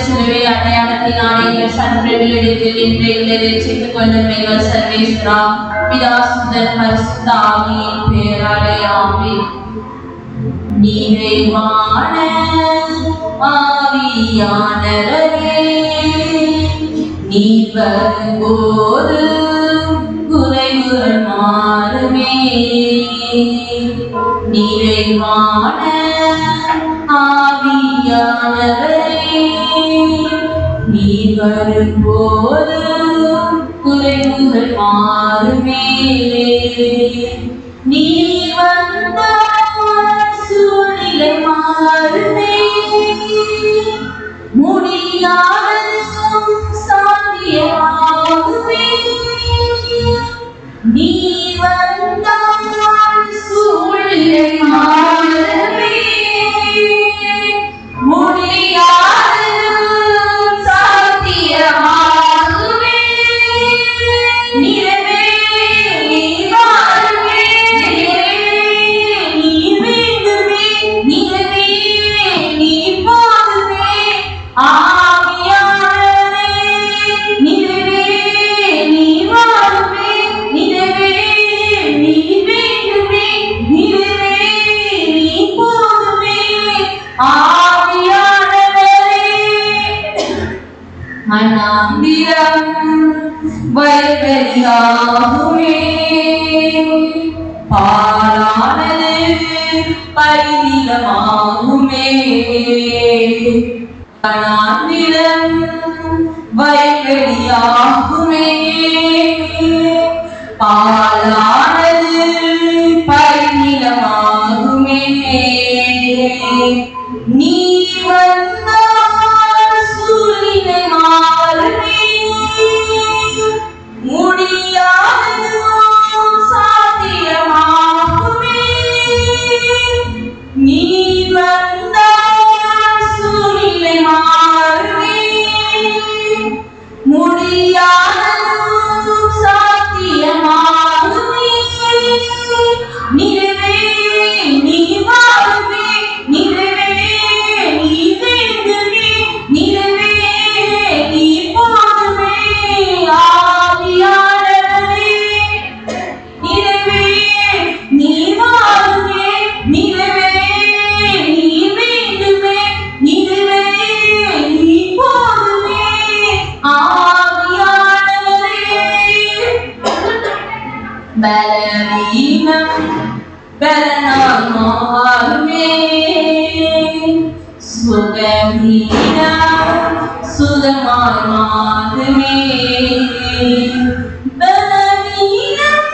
சிலுவை அடையாளத்தினாலே எங்கள் சன்றெடுத்தில் இன்றைய ரட்சித்துக் கொள்ளும் எங்கள் சர்வேஸ்வரா பிதா சுதன் பரிசுத்த ஆவியின் பெயராலே ஆமென். நிறைவான ஆவியானவரே நீர் வரும்போது குறைவுகள் மாறுமே. நிறைவான ஆவியானவரே நீர் வரும்போது குறைவுகள் மாறுமே. நீர் வந்தால் சூழ்நிலை மாறுமே. முடியாததும் சாத்தியமாகுமே. நீர் வந்தால் சூழ்நிலை மாறுமே. முடியாததும் சாத்தியமாகுமே. நிறைவே நீர் வாருமே. நீர் வேண்டுமே. நிறைவே நீர் போதுமே. ஆவியானவரே நிறைவே நீர் வாருமே. நிறைவே நீர் வேண்டுமே. நிறைவே நீர் போதுமே. மனாந்திரம் வயல்வெளியாகுமே. பாலானது பரிநிலமாகுமே. மனாந்திரம் வயல்வெளியாகுமே. பாலானது பரிநிலமாகுமே. நீ வந்தால் சூழ்நிலை மாறுமே. முடியாததும் சாத்தியமாகுமே. நீ வந்தால் சூழ்நிலை மாறுமே. முடியாததும் சாத்தியமாகுமே. நிறைவே நீ வாருமே. நிறைவே நீ வேண்டுமே. நிறைவே நீ போதுமே. ஆவியானவரே நிறைவே நீ வாருமே. நிறைவே நீ வேண்டுமே. நிறைவே நீ போதுமே. ஆவியானவரே பலவீனம் பலனால் மாறுமே. சுகவீனம் சுகமாய் மாறுமே. பலவீனம்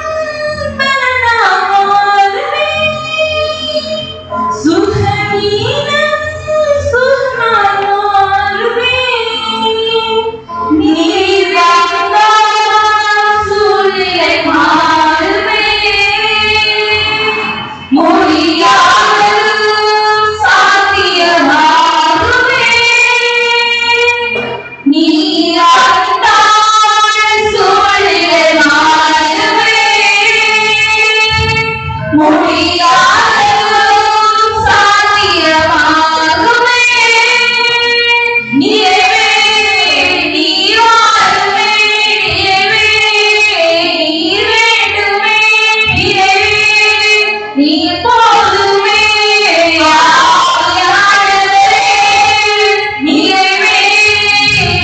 பலனால் மாறுமே. சுகவீனம் சுகமாய் மாறுமே. நீர் வந்தால் சூழ்நிலை மாறுமே. முடியாததும் சாத்தியமாகுமே. நீர் வந்தால் சூழ்நிலை மாறுமே. முடியாததும் சாத்தியமாகுமே. நிறைவே நீர் வாருமே. நிறைவே நீர் வேண்டுமே. நிறைவே நீர் போதுமே. ஆவியானவரே நிறைவே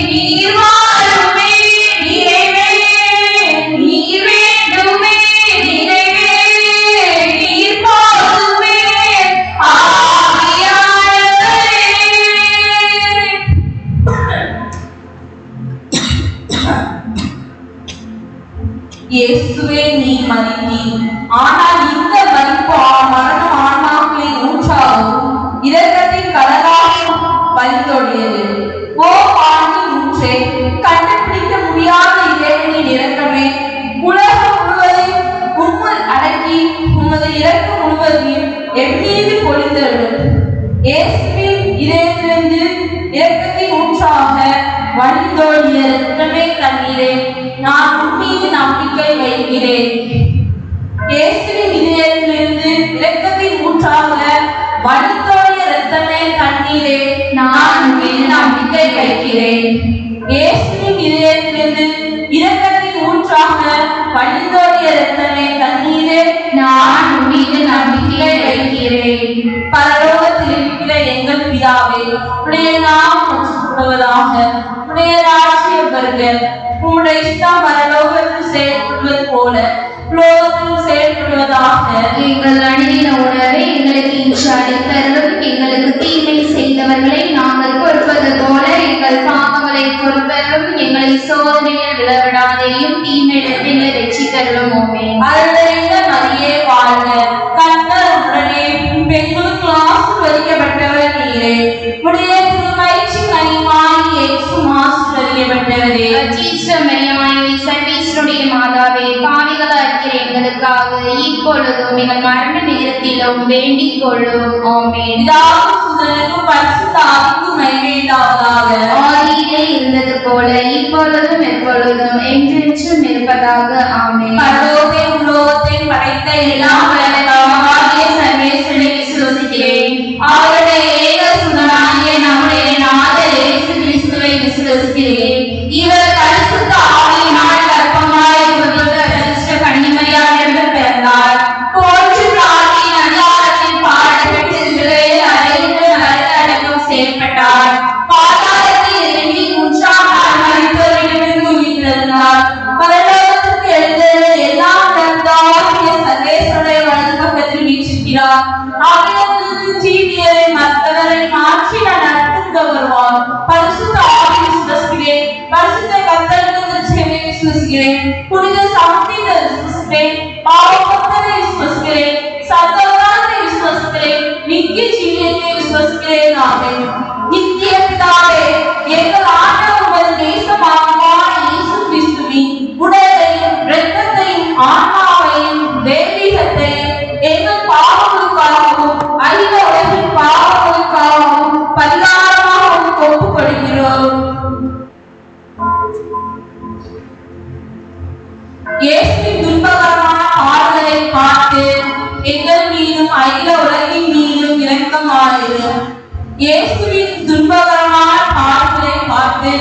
நீர் வாருமே. நிறைவே நீர் வேண்டுமே. நிறைவே நீர் போதுமே. ஆவியானவரே இயேசுவே நீர் மறித்தீர். ஆனால் இந்த மறிப்பு மரணம் ஆன்மாக்களின் ஊற்றாகும் இரக்கத்தின் கடலாகவும் வலித்தோடியது. ஓ பாண்டின் ஊற்றே, கண்டுபிடிக்க முடியாத இறைவனின் இரக்கமே, உலகம் முழுவதையும் உம்முள் அடக்கிய தண்ணீரே, நான் உம்மீது நம்பிக்கை வைக்கிறேன். இயேசுவின் இதயத்திலிருந்து இரக்கத்தின் ஊற்றாக வழிந்தோடிய இரத்தமே தண்ணீரே, நான் உம்மீது நம்பிக்கை வைக்கிறேன். இயேசுவின் இதயத்திலிருந்து இரக்கத்தின் ஊற்றாக வழிந்தோடிய இரத்தமே தண்ணீரே, நான் உம்மீது நம்பிக்கை வைக்கிறேன். பரலோகத்தில் இருக்கிற எங்கள் பிதாவே, உம்முடைய நாமம் போற்றப்படுவதாக, உம்முடைய ராஜ்யம் வருக, உம்முடைய இஷ்டம் பரலோகத்தில் செயல்படுவது போல உலகத்தில் செயல்படுவதாக. எங்கள் அணுகின உணவை எங்களுக்கு இன்று அளித்தருளும். எங்களுக்கு தீமை செய்தவர்களை நாங்கள் பொறுப்பது போல எங்கள் பாவங்களை பொறுத்தருளும். எங்களை சோதனையில் விழவிடாதேயும் தீமையிடத்தில் ரட்சித்தருளும். ஆமென். அருள்நிறைந்த மரியே வாழ்க, கர்த்தர் உடனே பெண்களுக்கு ஆசீர்வதிக்கப்பட்டவர் நீரே, உடைய திருவயிற்றின் கனியாகிய இயேசுவும் ஆசீர்வதிக்கப்பட்டவரே. மரியாதை சர்வேஸ்வருடைய மாதாவே, பாவிகளாக இருக்கிற எங்களுக்காக இப்பொழுதும் எங்கள் மரண நேரத்திலும் வேண்டிக் கொள்ளும். ஆமென். பிதாவுக்கும் சுதனுக்கும் பரிசுத்த ஆவிக்கும் மகிமை உண்டாவதாக. ஆதியிலே இருந்தது போல இப்பொழுதும் எப்பொழுதும் என்றென்றும் இருப்பதாக. ஆமென். பரலோகத்தையும் உலோகத்தையும் படைத்த எல்லாம் வல்ல பிதாவாகிய சர்வேஸ்வரனை விசுவசிக்கிறேன். அவருடைய ஏக சுதனாகிய நம்முடைய நாதர் இயேசு கிறிஸ்துவை விசுவசிக்கிறேன். இவர் பரிசுத்த ஆவியினால் கர்ப்பமாய் பரிசுத்த கன்னிமரியாளிடம் பிறந்தார். போற்றி பிரார்த்தியின் அதிகாரத்தில் பாடப்பட்டு சிலுவையில் அறைந்து மரணம் செய்யப்பட்டார். பாதாளத்தில் இறங்கி மூன்றாம் நாள் மரித்தோரிடமிருந்து உயிர்த்தெழுந்தார். பரலோகத்திற்கு எழுந்தருளி எல்லாம் தந்தாகிய சர்வேஸ்வரனுடைய வலது பக்கத்தில் வீற்றிருக்கிறார். அகிலத்திற்கு ஜீவியரை மற்றவரை மாற்றி நடத்துங்க வருவார். பரிசுத்த ஆவி விசுவசிக்கிறேன். பரிசுத்த கர்த்தருக்கு சேவை விசுவசிக்கிறேன். புனித சமூகத்தை விசுவசிக்கிறேன். பாவபக்தரை விசுவசிக்கிறேன். சர்வகாலத்தை விசுவசிக்கிறேன். நித்திய ஜீவியத்தை விசுவசிக்கிறேன். ஆமென். நித்திய பிதாவே, எங்கள் ஆண்டவர் உமது நேசமானவரான இயேசு கிறிஸ்துவின் உடலையும் இரத்தத்தையும் ஆன்மாவையும் தெய்வீகத்தையும் எங்கள் பாவங்களுக்காகவும் அகில உலகின் பாவங்களுக்காகவும் பரிகாரமாக ஒப்புக் கொடுக்கிறோம். இயேசுவின் துன்பகரமான பாடுகளை பார்த்து எங்கள் மீதும் அகில உலகின் மீதும் இரக்கமாயிரும். இயேசுவின் துன்பகரமான பாடுகளை பார்த்து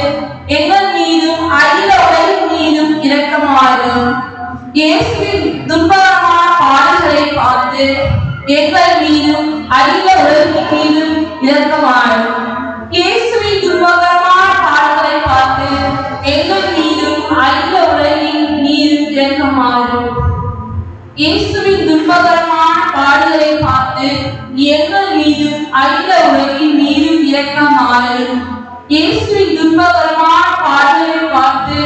எங்கள் மீதும் அகில உலகின் மீதும் இரக்கமாயிரும். இயேசுவின் துன்பகரமான பாடுகளை பார்த்து எங்கள் மீதும் அகில உலகின் மீதும் இரக்கமாயிரும். இயேசுவின் துன்பகரமான பாடுகளை பார்த்து எங்கள் மீதும் அகில உலகின் மீதும் இரக்கமாயிரும். இயேசுவின் துன்பகரமான பாடுகளை பார்த்து எங்கள் மீதும் அகில உலகின் மீதும் இரக்கமாயிரும். இயேசுவின் துன்பகரமான பாடுகளை பார்த்து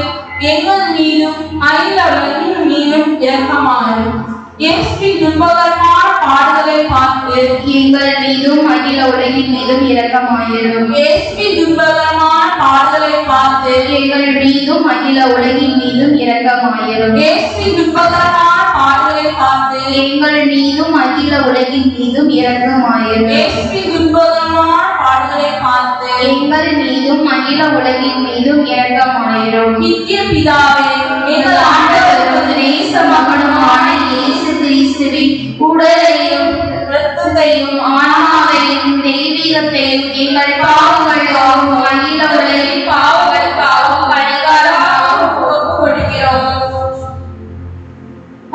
எங்கள் மீதும் அகில உலகின் மீதும் இரக்கமாயிரும். இயேசுவின் துன்பகரமான பாடுகளை பார்த்து எங்கள் மீதும் அகில உலகின் மீதும் இரக்கமாயிரும். இயேசுவின் துன்பகரமான பாடுகளை பார்த்து எங்கள் மீதும் அகில உலகின் மீதும் இரக்கமாயிரும். இயேசுவின் துன்பகரமான பாடுகளை பார்த்து எங்கள் மீதும் அகில உலகின் மீதும் இரக்கமாயிரும். இயேசுவின் துன்பகரமான பாடுகளை பார்த்து எங்கள் மீதும் அகில உலகின் மீதும் இரக்கமாயிரும். நித்திய பிதாவே, எங்கள் ஆண்டவரும் நேச மகனுமான இயேசு கிறிஸ்துவின் உடலையும் இரத்தத்தையும் ஆன்மாவையும் தெய்வீகத்தையும் எங்கள் பாவங்களுக்காகவும் அகில உலகின் பாவங்களுக்காகவும் பரிகாரமாகவும் ஒப்புக் கொடுக்கிறோம்.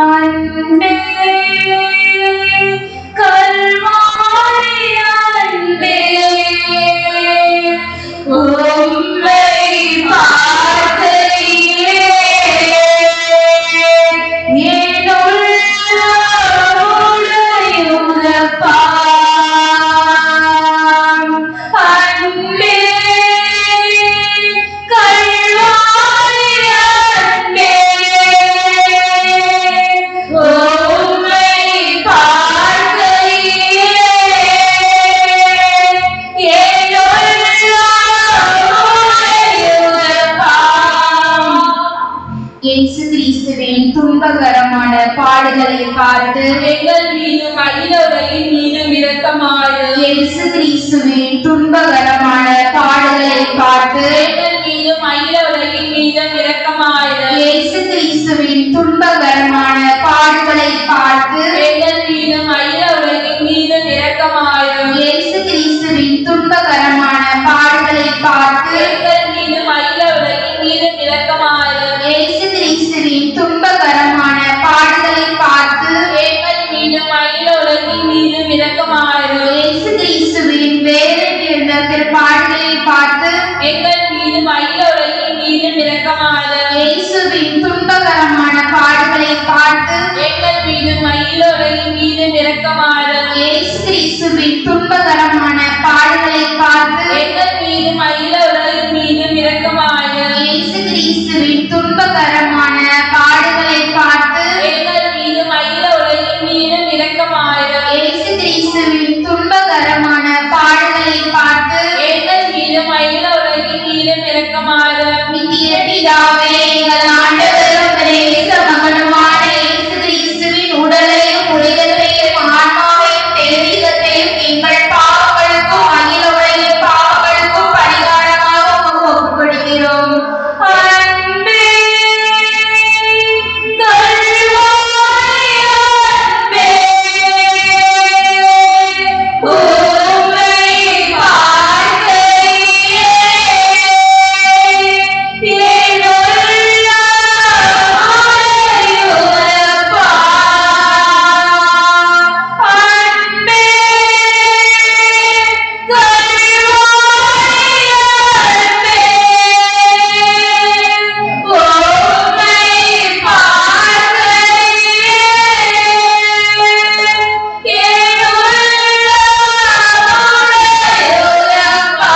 அன்பே கல்வாரி அன்பே, உம்மை பார்க்கையிலே என் உள்ளம் உடையுதப்பா. அன்பே கல்வாரி அன்பே, உம்மை பார்க்கையிலே என் உள்ளம் உடையுதப்பா. இயேசு கிறிஸ்துவின் துன்பகரமான பாடுகளை பார்த்து எங்கள் மீதும் அகில உலகின் மீதும் இரக்கமாயிரும். இயேசு கிறிஸ்துவின் துன்பகரமான பாடுகளை பார்த்து எங்கள் மீதும் அகில உலகின் மீதும் இரக்கமாயிரும். துன்பகரமான பாடுகளை பார்த்து எங்கள் மீதும் அகில உலகின் மீதும் இரக்கமாயிரும். இயேசு கிறிஸ்துவின் துன்பகரமான பாடுகளை பார்த்து எங்கள் மீதும் அகில உலகின் மீதும் இரக்கமாயிரும். இயேசு கிறிஸ்துவின் துன்பகரமான பாடுகளை பார்த்து எங்கள் மீதும் அகில உலகின் மீதும் இரக்கமாயிரும். இயேசு கிறிஸ்துவின் வேதனை நிறைந்த பாடுகளை பார்த்து எங்கள் மீதும் அகில உலகின் மீதும் இரக்கமாயிரும். இயேசுவின் துன்பகரமான பாடுகளை பார்த்து எங்கள் மீதும் அகில உலகின் மீதும் இரக்கமாயிரும். இயேசு கிறிஸ்துவின் துன்பகரமான பாடுகளை பார்த்து எங்கள் மீதும் அகில உலகின் மீதும் இரக்கமாயிரும். இயேசு கிறிஸ்துவின் துன்பகரமான பாடுகளை பார்த்து எங்கள் மீதும் அகில உலகின் மீதும் இரக்கமாயிரும். இயேசு கிறிஸ்துவின் துன்பகரமான பாடுகளை பார்த்து எங்கள் மீதும் அகில உலகின் மீதும் இரக்கமாயிரும். நித்திய பிதாவே, எங்கள் ஆண்டவரும் நேச மகனுமான இயேசு கிறிஸ்துவின் உடலையும் உலகத்தையும் ஆன்மாவையும் தெய்வீகத்தையும் எங்கள் பாவங்களுக்கும் அகில உலகின் பாவங்களுக்கும் பரிகாரமாக உமக்கு ஒப்புக்கொடுக்கிறோம். அன்பே, கல்வாரி அன்பே, உம்மை பார்க்கையிலே என் உள்ளம் அலையுதப்பா. அன்பே, கல்வாரி அன்பே, உம்மை பார்க்கையிலே என் உள்ளம் அலையுதப்பா.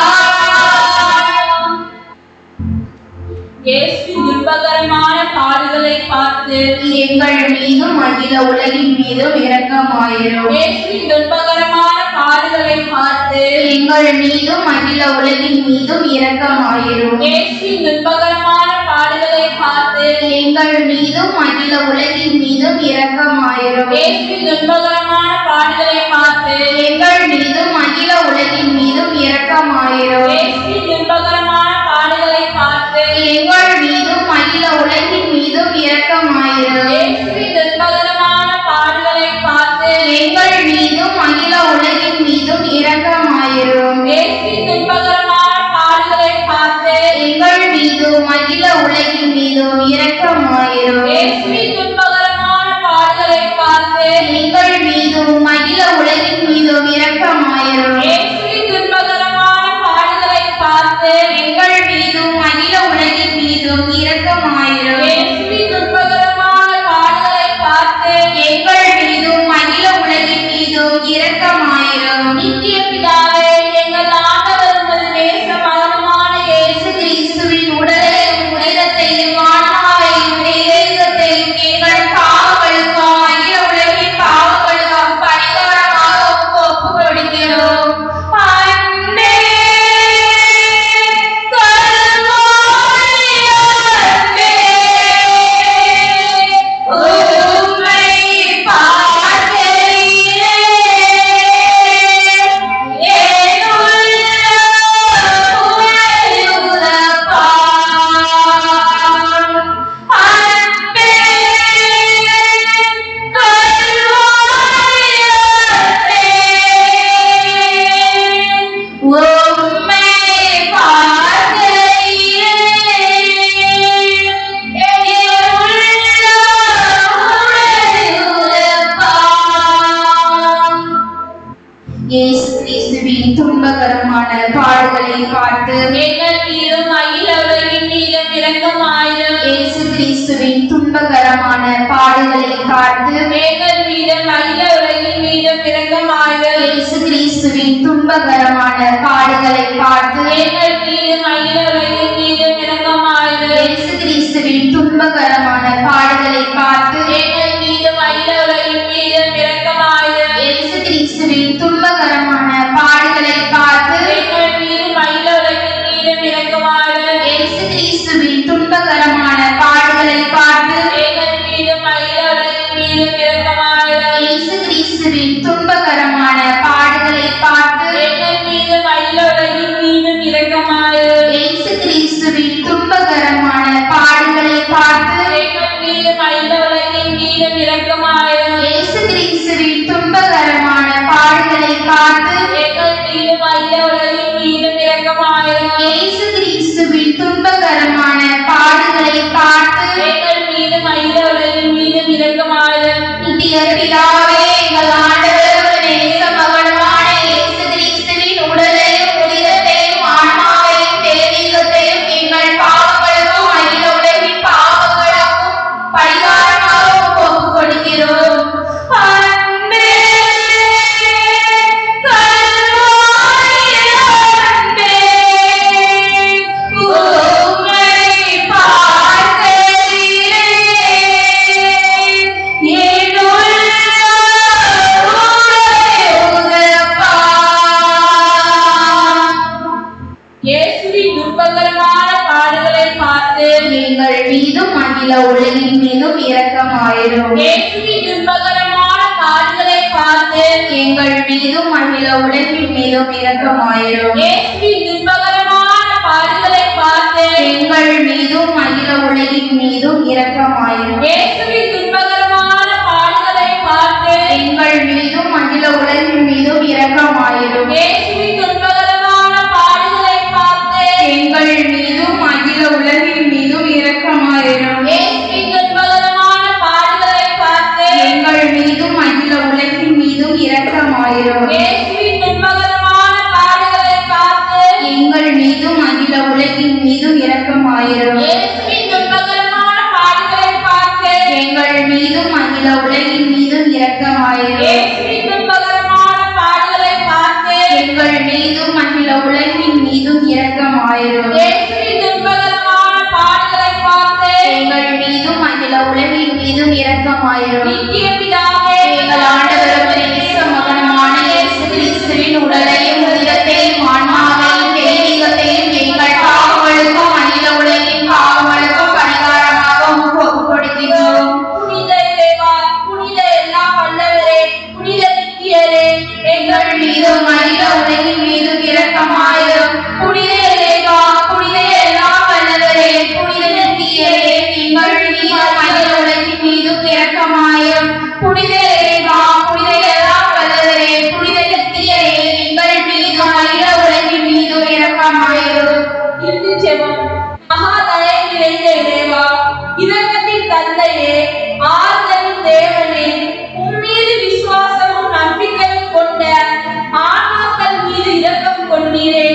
இயேசுவின் துன்பகரமான பாடுகளை பார்த்து எங்கள் மீதும் அகில உலகின் மீதும் இரக்கமாயிரும். இயேசுவின் துன்பகரமான பாடுகளை பார்த்து எங்கள் மீதும் அகில உலகின் மீதும் இரக்கமாயிரும். இயேசுவின் துன்பகரமான பாடுகளை பார்த்து எங்கள் மீதும் அகில உலகின் மீதும் இரக்கமாயிரும். இயேசுவின் துன்பகரமான பாடுகளை பார்த்து எங்கள் மீதும் அகில உலகின் மீதும் இரக்கமாயிரும். இயேசுவின் துன்பகரமான பாடுகளை பார்த்து எங்கள் மீதும் அகில உலகின் மீதும் இரக்கமாயிரும். இயேசுவின் துன்பகரமான பாடுகளை பார்த்து எங்கள் மீதும் அகில உலகின் மீதும் இரக்கமாயிரும். இயேசுவின் துன்பகரமான பாடுகளை பார்த்து எங்கள் மீதும் அகில உலகின் மீதும் இரக்கமாயிரும். இயேசுவின் துன்பகரமான பாடுகளை பார்த்து எங்கள் மீதும் அகில உலகின் மீதும் இரக்கமாயிரும். இயேசுவின் துன்பகரமான பாடுகளை பார்த்து எங்கள் மீதும் அகில உலகின் மீதும் இரக்கமாயிரும். இயேசுவின் துன்பகரமான பாடுகளை பார்த்து எங்கள் மீதும் அகில உலகின் மீதும் இரக்கமாயிரும். நித்திய பிதாவே, எங்கள் ஆண்டவர் உமது நேச மகனுமான இயேசு கிறிஸ்துவின் உடலையும் உலகத்தையும் ஆன்மாவையும் தெய்வீகத்தையும் எங்கள் பாவங்களுக்கும் அகில உலகின் பாவங்களுக்கும் பரிகாரமாக உமக்கு ஒப்புக்கொடுக்கிறோம். அன்பே, கல்வாரி அன்பே, உம்மை பார்க்கையிலே என் உள்ளம் அலையுதப்பா. அன்பே, கல்வாரி அன்பே, உம்மை பார்க்கையிலே என் உள்ளம் அலையுதப்பா. இயேசு கிறிஸ்துவின் துன்பகரமான பாடுகளை பார்த்து எங்கள் மீதும் அகில உலகின் மீதும் இரக்கமாயிரும். இயேசு கிறிஸ்துவின் துன்பகரமான பாடுகளை பார்த்து எங்கள் மீதும் அகில உலகின் மீதும் இரக்கமாயிரும். இயேசு கிறிஸ்துவின் துன்பகரமான பாடுகளை பார்த்து எங்கள் மீதும் அகில உலகின் மீதும் இரக்கமாயிரும். இயேசு கிறிஸ்துவின் துன்பகரமான பாடுகளை பார்த்து எங்கள் மீதும் அகில உலகின் மீதும் இரக்கமாயிரும். இயேசு கிறிஸ்துவின் துன்பகரமான பாடுகளை பார்த்து எங்கள் மீதும் அகில உலகின் மீதும் இரக்கமாயிரும். இயேசு கிறிஸ்துவின் துன்பகரமான பாடுகளை பார்த்து எங்கள் மீதும் அகில உலகின் மீதும் இரக்கமாயிரும். இயேசு கிறிஸ்துவின் துன்பகரமான பாடுகளை பார்த்து எங்கள் மீதும் அகில உலகின் மீதும் இரக்கமாயிரும். இயேசு கிறிஸ்துவின் துன்பகரமான பாடுகளை பார்த்து எங்கள் மீதும் அகில மீதும் இரக்கமாயிரும். இயேசு கிறிஸ்துவின் துன்பகரமான பாடுகளை பார்த்து எங்கள் மீதும் அகில உலகின் மீதும் இரக்கமாயிரும். இயேசு கிறிஸ்துவின் துன்பகரமான பாடுகளை பார்த்து எங்கள் மீதும் அகில உலகின் மீதும் இரக்கமாயிரும். நித்திய பிதாவே, எங்கள் ஆண்டவரும் நேச மகனுமான இயேசு கிறிஸ்துவின் உடலையும் உயிரத்தையும் ஆன்மாவையும் தெய்வீகத்தையும் எங்கள் பாவங்களுக்கும் அகில உலகின் பாவங்களுக்கும் பரிகாரமாகவும் ஒப்புக் கொடுக்கிறோம். அன்பே, கருணாய அன்பே, உம்மை பார்க்கையிலே என் உள்ளம் உருகுதப்பா. இயேசுவின் துன்பகரமான பாடுகளை பார்த்து எங்கள் மீதும் அகில உலகின் மீதும் இரக்கமாயிரும். இயேசுவின் துன்பகரமான பாடுகளை பார்த்து எங்கள் மீதும் அகில உலகின் மீதும் இரக்கமாயிரும். இயேசுவின் துன்பகரமான பாடுகளை பார்த்து எங்கள் மீதும் அகில உலகின் மீதும் இரக்கமாயிரும். இயேசுவின் துன்பகரமான பாடுகளை பார்த்து எங்கள் மீதும் அகில உலகின் மீதும் இரக்கமாயிரும். இயேசுவின் துன்பகரமான பாடுகளை பார்த்து எங்கள் மீதும் அகில உலகின் மீதும் இரக்கமாயிரும். இயேசுவின் துன்பகரமான பாடுகளை பார்த்து எங்கள் மீதும் அகில உலகின் மீதும் இரக்கமாயிரும். இயேசுவின் துன்பகரமான பாடுகளை பார்த்து எங்கள் மீதும் அகில உலகின் மீதும் இரக்கமாயிரும். இயேசுவின் துன்பகரமான பாடுகளை பார்த்து எங்கள் மீதும் அகில உலகின் மீதும் இரக்கமாயிரும். இயேசுவின் துன்பகரமான பாடுகளை பார்த்து எங்கள் மீதும் அகில உலகின் மீதும் இரக்கமாயிரும். இயேசுவின் துன்பகரமான பாடுகளை பார்த்து எங்கள் மீதும் அகில உலகின் மீதும் இரக்கமாயிரும். நித்திய பிதாவே, எங்கள் ஆண்டவரும் நேச மகனுமான இயேசு கிறிஸ்துவின் உடலையும் உயிரத்தையும் ஆன்மாவையும் தெய்வீகத்தையும் எங்கள் பாவங்களுக்கும் அகில உலகின் பாவங்களுக்கும் பரிகாரமாகவும் ஒப்புக் கொடுக்கிறோம். புனித இறைவா, புனித எல்லாம் வல்லவரே, புனித நித்தியரே, எங்கள் மீதும் அகில உலகின் மீதும் இரக்கமாயிரும். புனித இறைவா, புனித எல்லாம் வல்லவரே, புனித நித்தியரே, எங்கள் மீதும் அகில உலகின் மீதும் இரக்கமாயிரும். புனித இறைவா, புனித எல்லாம் வல்லவரே, புனித நித்தியரே, எங்கள் மீதும் அகில உலகின் மீதும் இரக்கமாயிரும். இறுதி ஜெபம். மகாதயை நிறைந்த இறைவா, இரக்கத்தின் தந்தையே, ஆறுதலின் தேவனே, உம்மீது விசுவாசமும் நம்பிக்கையும் கொண்ட ஆன்மாக்கள் மீது இரக்கம் கொண்டீரே.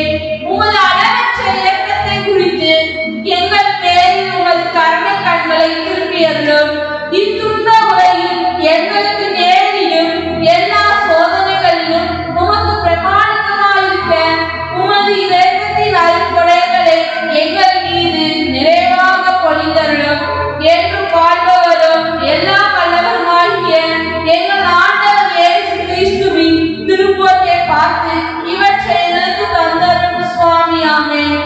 உமது அளவற்ற இரக்கத்தை குறித்து எங்கள் பேரில் உமது கருணை கண்களை திருப்பியருளும். இத்துன்ப உலகில் எங்களுக்கு நேரிடும் எல்லா சோதனைகளிலும் உமக்கு பிரமாணிக்கமாயிருக்க உமது இரக்கத்தின் அருட்கொடைகளை எங்கள் மீது நிறைவாக பொழிந்தருளும். என்று வாழ்பவரும் எல்லா வல்லவருமாகிய எங்கள் ஆண்டவர் இயேசு கிறிஸ்துவின் திருமுகத்தை பார்த்து இவற்றை எங்களுக்கு தந்தருளும் சுவாமி. ஆமென்.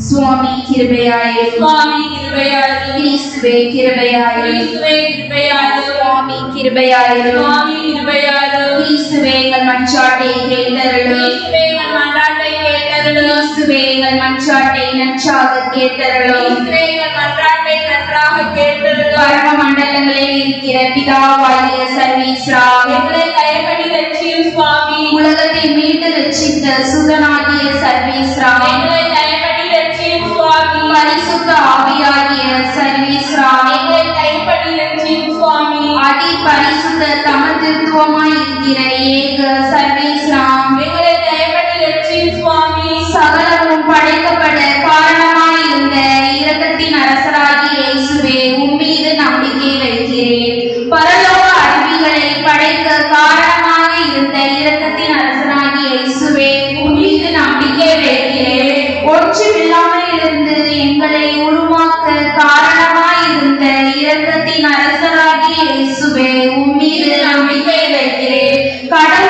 சுவாமி கிருபையாயிரும். சுவாமி கிருபையாயிரும். கிறிஸ்துவே கிருபையாயிரும். கிறிஸ்துவே கிருபையாயிரும். சுவாமி கிருபையாயிரும். சுவாமி கிருபையாயிரும். கிறிஸ்துவே எங்கள் மன்றாட்டை கேட்டருளும். கிறிஸ்துவே எங்கள் மன்றாட்டை கேட்டருளும். கிறிஸ்துவே எங்கள் மன்றாட்டை நன்றாக கேட்டருளும். கிறிஸ்துவே எங்கள் மன்றாட்டை நன்றாக கேட்டருளும். பரம மண்டலங்களில் இருக்கிற பிதாவாகிய சர்வீஸ்வரா, எங்களை தயவுபடி ரட்சியும் சுவாமி. உலகத்தை மீட்டு ரட்சித்த சுதனாகிய சர்வீஸ்வரா, எங்களை தயவுபடி ரட்சியும் சுவாமி. பரிசுத்த ஆவியாகிய சர்வீஸ்வரா, எங்களை தயவுபடி ரட்சியும் சுவாமி. அதி பரிசுத்த தமதித்துவமாய் இருக்கிற ஏக சர்வீஸ்வரா, எங்களை தயவுபடி ரட்சியும் சுவாமி. சகலமும் படைக்கப்பட காரணமாயிருந்த இரக்கத்தின் அரசராகிய இயேசுவே, உம்மீது நம்பிக்கை வைக்கிறேன். பரலோக அருவிகளை படைக்க காரணமாக இருந்த இரக்கத்தின் அரசராகிய இயேசுவே, உம்மீது நம்பிக்கை வைக்கிறேன். ஒன்றுமில்லாமல் இருந்து எங்களை உருவாக்க காரணமாயிருந்த இரக்கத்தின் அரசராகிய இயேசுவே, உம்மீது நம்பிக்கை வைக்கிறேன். கடவுள்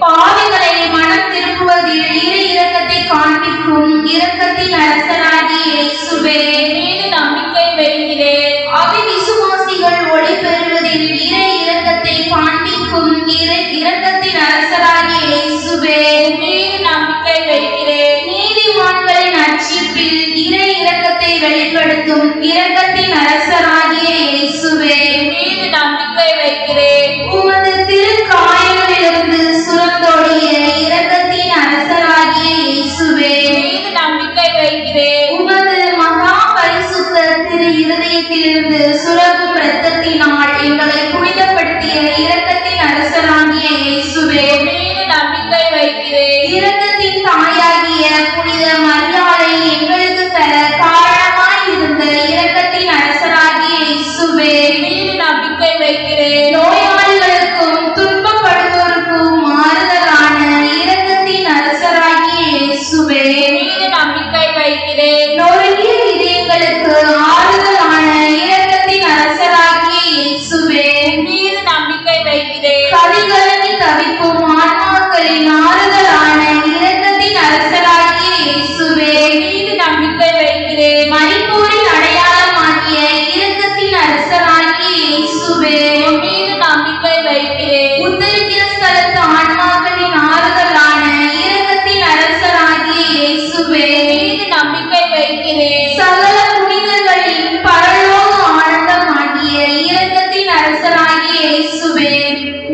பாவிகளை மனம் திரும்புவதில் இறை இரக்கத்தை காண்பிக்கும் இரக்கத்தின் அரசராகிய இயேசுவே, மீது நம்பிக்கை வைக்கிறேன். அவிசுவாசிகள் ஒளி பெறுவதில் இறை இரக்கத்தை காண்பிக்கும் இரக்கத்தின் அரசராகிய இயேசுவே, மீது நம்பிக்கை வைக்கிறேன். நீதிமான்களின் அர்ச்சிப்பில் இறை இரக்கத்தை வெளிப்படுத்தும் இரக்கத்தின் அரசராகிய இயேசுவே, மீது நம்பிக்கை வைக்கிறேன். உமது திருக்காயங்களிலிருந்து சுரந்தோடிய இரக்கத்தின் அரசராகிய இயேசுவே, மீது நம்பிக்கை வைக்கிறேன். உமது மகா பரிசுத்த திரு இருதயத்திலிருந்து சுரக்கும் இரத்தத்தினால் எங்களை புனிதப்படுத்திய இரக்கத்தின் அரசராகிய இயேசுவே, மீது நம்பிக்கை வைக்கிறேன். இரக்கத்தின் தாயாகிய புனித மரியாதை எங்களுக்கு தர காரணமாய் இருந்த இரக்கத்தின் அரசராகிய இயேசுவே, மீது நம்பிக்கை வைக்கிறேன். நோயாளிகளுக்கும் துன்பப்படுவோருக்கும் மாறுதலான இரக்கத்தின் அரசராகிய இயேசுவே, மீது நம்பிக்கை வைக்கிறேன். நொறுங்கிய இதயங்களுக்கு ஆறுதலான இரக்கத்தின் அரசராகிய இயேசுவே, மீது நம்பிக்கை வைக்கிறேன். கதிகலங்கி தவிக்கும் ஆன்மாக்களின் ஆறுதலான இரக்கத்தின் அரசராகிய இயேசுவே, மீது நம்பிக்கை வைக்கிறேன். மணிப்பூரின் அடையாளமாகிய இரக்கத்தின் அரசராகிய இயேசுவே, மீது நம்பிக்கை வைக்கிறேன். உத்தரிக்கிற ஸ்தலத்து ஆன்மாக்களின் ஆறுதலான இரக்கத்தின் அரசராகிய இயேசுவே, மீது நம்பிக்கை வைக்கிறேன். சகல புனிதர்களின் பரலோக ஆனந்தமாகிய இரக்கத்தின் அரசராகிய இயேசுவே,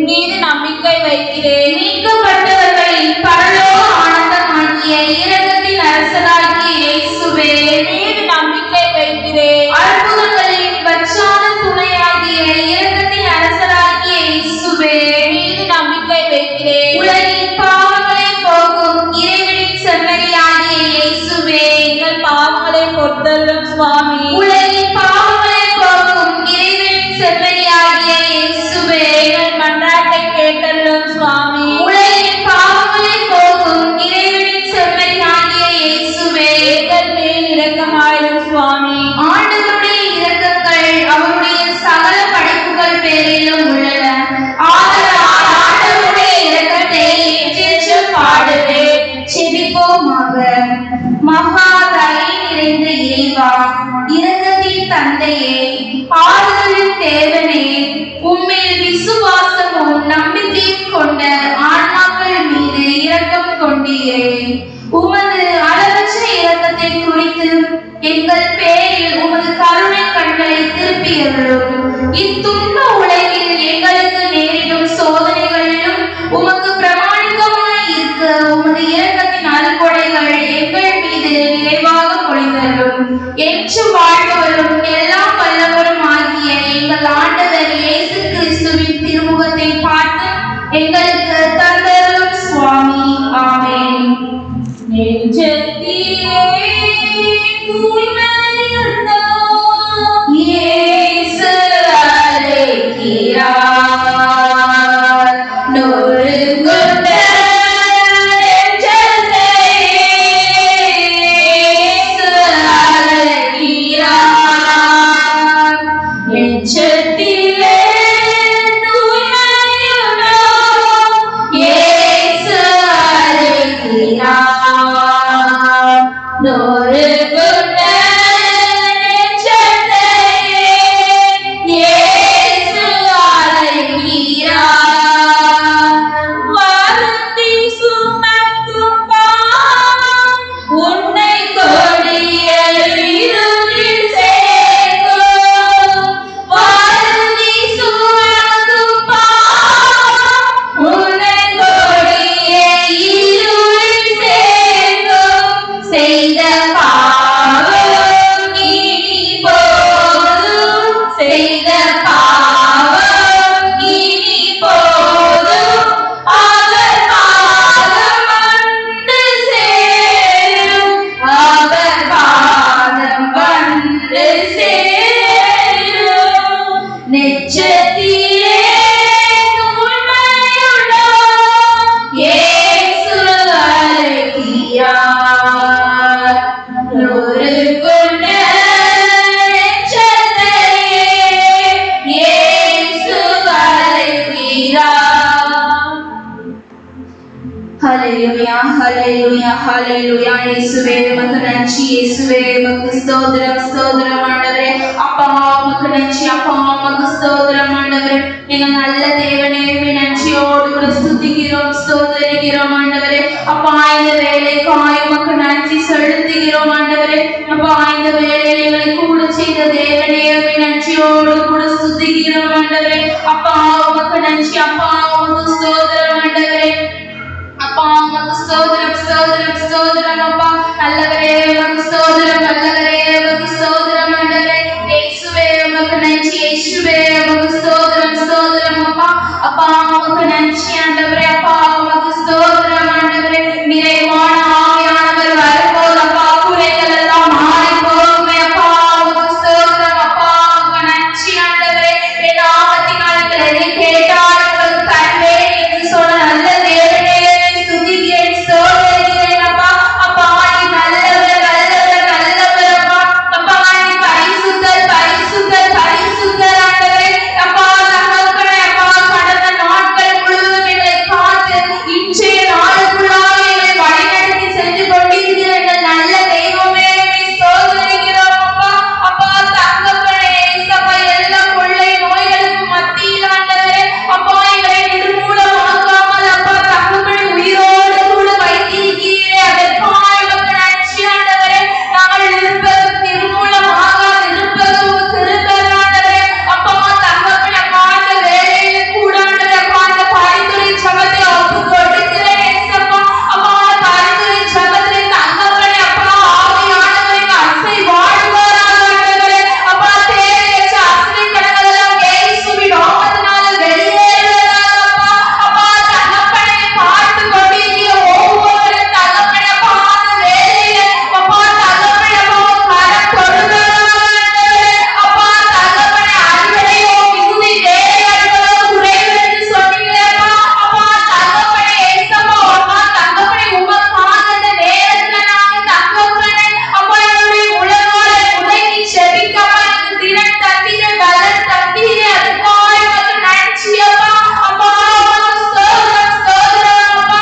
மீது நம்பிக்கை வைக்கிறேன். மீட்கப்பட்டவர்களின் பரலோக ஆனந்தமாகிய இரக்கத்தின் அரசராகிய இயேசுவே, மீது நம்பிக்கை வைக்கிறேன். அற்புதங்களின் வச்சான துணையாகிய இரக்கத்தின் அரசராகிய இயேசுவே, மீது நம்பிக்கை வைக்கிறேன். உலகின் பாவங்களை போக்கும் இறைவனின் செம்மறியாகிய இயேசுவே, எங்கள் பாவங்களை பொறுத்தருளும் சுவாமி. உலகின் பாவங்களை போக்கும் இறைவனின் செம்மறியாகிய இயேசுவே, எங்கள் மன்றாட்டை கேட்டருளும் சுவாமி. உலகின் பாவங்களை போக்கும் இறைவனின் செம்மறியாகிய இயேசுவே, எங்கள் மேல் இரக்கமாயிரும் சுவாமி. ஆண்டவருடைய இரக்கங்கள் அவருடைய சகல படைப்புகள் பேரிலும் உள்ளன. ஆதலால் ஆண்டவருடைய இரக்கத்தை என்றென்றும் பாடுவேன். செபிப்போமாக. மகா தயை நிறைந்த இறைவா, இரக்கத்தின் தந்தையே, ஆறுதலின் தேவனே, உம்மில் விசுவாசமும் நம்பிக்கையும் கொண்ட ஆன்மாக்கள் மீது இரக்கம் கொண்டீரே. உமது அளவற்ற இரக்கத்தை குறித்து எங்கள் பேரில் உமது கருணை கண்களை திருப்பியருளும். இத்துன்ப உலகில் எங்களுக்கு நேரிடும் சோதனைகளிலும் உமக்கு பிரமாணிக்கமாய் இருக்க உமது இரக்கத்தின் அருள்கொடைகள் எங்கள் மீது நிறைவாக பொழிந்தருளும். என்று வாழ்பவரும் எல்லாம் வல்லவரும் ஆகிய எங்கள் ஆண்டவர் இயேசு கிறிஸ்துவின் திருமுகத்தை பார்த்து எங்களுக்கு தந்தருளும் சுவாமி. ஆமென். நெஞ்சத்திலே தூய்மையுண்டோ? இயேசு அழைக்கிறார். நொறுங்குண்ட நெஞ்சத்தை இயேசு அழைக்கிறார். நெஞ்சத்திலே தூய்மையுண்டோ? இயேசு அழைக்கிறார். ஹல்லேலூயா ஹல்லேலூயா ஹல்லேலூயா. இயேசுவே உமக்கு நன்றி, இயேசுவே உமக்கு ஸ்தோத்திரம் ஸ்தோத்திரம் ஆண்டவரே. அப்பா உமக்கு நன்றி, அப்பா உமக்கு ஸ்தோத்திரம் ஆண்டவரே. எங்கள் நல்ல தேவனே நன்றியோடு கூட ஸ்துதிக்கிறோம் ஸ்தோத்திரிக்கிறோம் ஆண்டவரே. அப்பா இந்த வேலைக்காய் உமக்கு நன்றி செலுத்துகிறோம் ஆண்டவரே. அப்பா இந்த வேலையில் எங்களை கூட செய்த தேவனே நன்றியோடு கூட ஸ்துதிக்கிறோம் ஆண்டவரே. அப்பா உமக்கு நன்றி, அப்பா உமக்கு ஸ்தோத்திரம் ஆண்டவரே. அப்பா உமக்கு ஸ்தோத்திரம் ஸ்தோத்திரம் ஸ்தோத்திரம் அப்பா. நல்லவரே உமக்கு ஸ்தோத்திரம், நல்லவரே உமக்கு ஸ்தோத்திரம் ஆண்டவரே. இயேசுவே உமக்கு நன்றி, இயேசுவே உமக்கு ஸ்தோத்திரம் ஸ்தோத்திரம் அப்பா. அப்பா உமக்கு நன்றி ஆண்டவரே. அப்பா உமக்கு ஸ்தோத்திரம் ஆண்டவரே. நிறைவான ஆவியானவர் வரும்போது அப்பா குறைகள் எல்லாம் மாறி போகுமே அப்பா. உமக்கு ஸ்தோத்திரம் அப்பா உமக்கு நன்றி ஆண்டவரே. என் நாமத்தினால் நீங்கள் எதை கேட்டால் உங்களுக்கு தருவேன் என்று சொன்ன நல்ல தேவனே துதிக்கிறேன் ஸ்தோத்திரிக்கிறேன் அப்பா. அப்பா நீ நல்லவர் நல்லவர் நல்லவர் அப்பா. அப்பா நீ பரிசுத்தர் பரிசுத்தர் பரிசுத்தர் ஆண்டவரே. அப்பா தகப்பனே அப்பா கடந்த நாட்கள் முழுவதும் எங்களை காத்து இன்றைய நாளுக்குள்ளாக எங்களை வழிநடத்தி சென்று கொண்டிருக்கிற எங்கள் நல்ல தெய்வமே ஸ்தோத்திரிக்கிறோம் அப்பா. அப்பா தகப்பனே இயேசப்பா எல்லா கொள்ளை நோய்களுக்கும் மத்தியில் ஆண்டவரே அப்பா எங்களை நிர்மூலமாக்காமல் அப்பா தகப்பனே உயிரோடு கூட வைத்திருக்கிறீரே அதற்காக உமக்கு நன்றி ஆண்டவரே. நாங்கள் இருப்பது நிர்மூலமாக இருப்பது உமக்கு கிருபை ஆண்டவரே. அப்பா தகப்பனே அப்பா அந்த வேலையில கூட ஆண்டவரே அப்பா அந்த பரிந்துரை ஜெபத்தை ஒப்புக் கொடுக்கிறேன் இயேசப்பா. அப்பா அந்த பரிந்துரை ஜெபத்திலே தகப்பனே அப்பா ஆவியானவரே அசை வாழுவாராக ஆண்டவரே. அப்பா தேவையற்ற அசை கடங்கள் எல்லாம் இயேசுவின் நாமத்தினால வெளியேறுவதாக அப்பா. அப்பா தகப்பனே பார்த்து கொண்டிருக்கிற ஒவ்வொரு தகப்பனே அப்பா அந்த வேலையில அப்பா தகப்பனே அப்பா கரம் தொடுவதாக ஆண்டவரே. அப்பா தகப்பனே அறுவடையோ மிகுதி வேலையாட்களோ குறைவு என்று சொன்னீங்களே அப்பா. அப்பா தகப்பனே ஏசப்பா அப்பா தகப்பனே உமக்காக அந்த நேரத்துல நாங்க தகப்பனே அப்பா என்னுடைய உலகோட உலகி செபிக்கப்பா எனக்கு தினம் தந்தீர பலன் தந்தீர அதுக்காக உமக்கு நன்றி அப்பா. அப்பா உமக்கு ஸ்தோத்திரம் ஸ்தோத்திரம் அப்பா.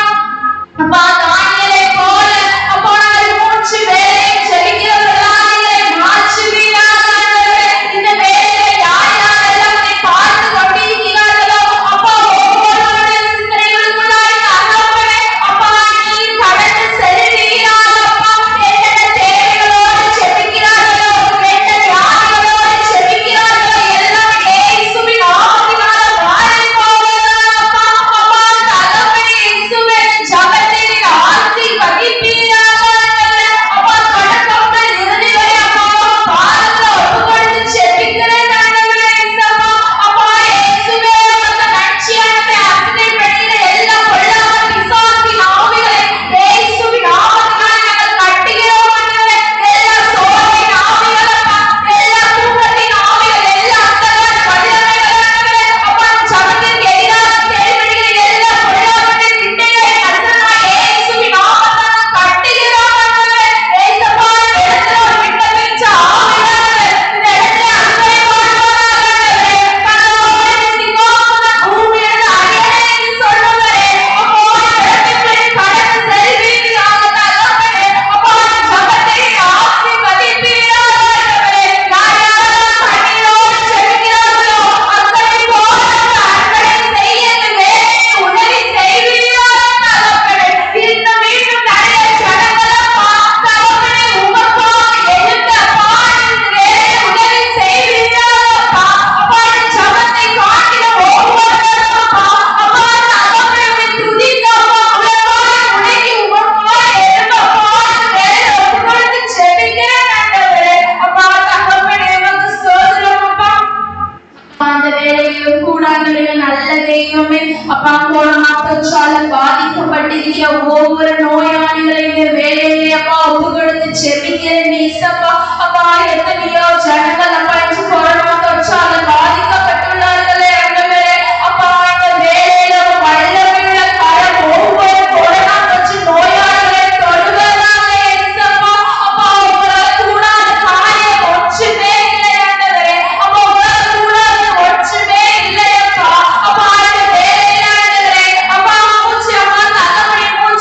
அப்பா தானியேலை போல அப்பா நாங்கள் மூச்சு வேலையை செபிக்கிறவர்களாக எங்களை மாற்றுவீராக ஆண்டவரே. இந்த வேலையை யார் யாரெல்லாம் உம்மை பார்த்து கொண்டிருக்கிறார்களோ அப்பா ஒவ்வொருவருடைய சிந்தனைகளுக்குள்ளாய் தகப்பனே அப்பா நீர் கடந்து செல்வீராக அப்பா. என்னென்ன தேவைகளோடு செபிக்கிறார்களோ என்ன வியாதிகளோடு செபிக்கிறார்களோ எல்லாம் இயேசுவின் நாமத்தினால மாறி போவதாக அப்பா. அப்பா தகப்பனே இயேசுவே ஜெபத்தை நீர் ஆசீர்வதிப்பீராக ஆண்டவரே. அப்பா தொடக்கங்கள் இறுதி வரை அப்பா பாதத்துல ஒப்புக் கொடுத்து செபிக்கிறேன் ஆண்டவரே இயேசப்பா. அப்பா இயேசுவே உமக்கு நன்றி ஆண்டவரே. அசைப்படுகிற எல்லா பொல்லாத பிசாசின் ஆவிகளை இயேசுவின் நாமத்தினால நாங்கள் கட்டுகிறோம் ஆண்டவரே. எல்லா சோர்வின் ஆவிகள் அப்பா எல்லா தூக்கத்தின் ஆவிகள் எல்லா அந்தகார வல்லமைகள் ஆண்டவரே அப்பா ஜெபத்திற்கு எதிராக செயல்படுகிற எல்லா பொல்லாத திட்டங்களை கர்த்தராகிய இயேசுவின் நாமத்தினால கட்டுகிறோம் ஆண்டவரே. இயேசப்பா இந்த இடத்துல ஒரு விண்ணப்பிச்ச ஆவியானவர் இந்த இடத்துல அன்பை வாழ்வாராக ஆண்டவரே. கடவுளே சிங்காசனம் பூமியிலிருந்து அரியணை என்று சொல்லுவரே அப்பா இந்த இடத்துக்குள்ளே கடந்து செல்வீராக தகப்பனே. அப்பா அந்த ஜெபத்தை ஆசீர்வதிப்பீராக ஆண்டவரே. யார் யாரெல்லாம் கண்ணீரோடு செபிக்கிறார்களோ அத்தனை போல அந்த அன்பை செய்ய இந்த வேலையை உதவி செய்வீராக தகப்பனே. இன்னும் மீண்டும் நிறைய ஜனங்கள் அப்பா தகப்பனே உமக்காக எழுந்து அப்பா இந்த வேலையை உதவி செய்வீராக அப்பா. அப்பா இந்த ஜெபத்தை காட்டின ஒவ்வொருவரும் அப்பா அப்பா தகப்பனே உம்மை துதிக்க அப்பா உலகோடு முடங்கி உமக்காக எழுந்து அப்பா இந்த வேலையை ஒப்புக் கொடுத்து ஜெபிக்கிறேன் ஆண்டவரே. அப்பா தகப்பனே உமக்கு ஸ்தோத்திரம் அப்பா. அந்த வேலையிலும் கூட ஆண்டவரே நல்ல தெய்வமே அப்பா கொரோனா தொற்றால பாதிக்கப்பட்டிருக்கிற ஒவ்வொரு நோயாளிகளை இந்த வேலையிலே அப்பா ஒப்புக் கொடுத்து ஜெபிக்கிறேன் இயேசப்பா. அப்பா எத்தனையோ ஜனங்கள் அப்பா இந்த கொரோனா தொற்றால பாதிக்கப்பட்டுள்ளார்களே ஆண்டவரே. அப்பா இந்த வேலையில வல்லமையுள்ள கரம் ஒவ்வொரு கொரோனா தொற்று நோயாளிகளை தொடுவதாக இயேசப்பா. அப்பா உங்களால் கூடாத காரியம் ஒன்றுமே இல்லை ஆண்டவரே. அப்பா உங்களால் கூடாத ஒன்றுமே இல்லை அப்பா. அப்பா இந்த வேலையில ஆண்டவரே அப்பா மூச்சு அப்பா தகப்பனே மூச்சு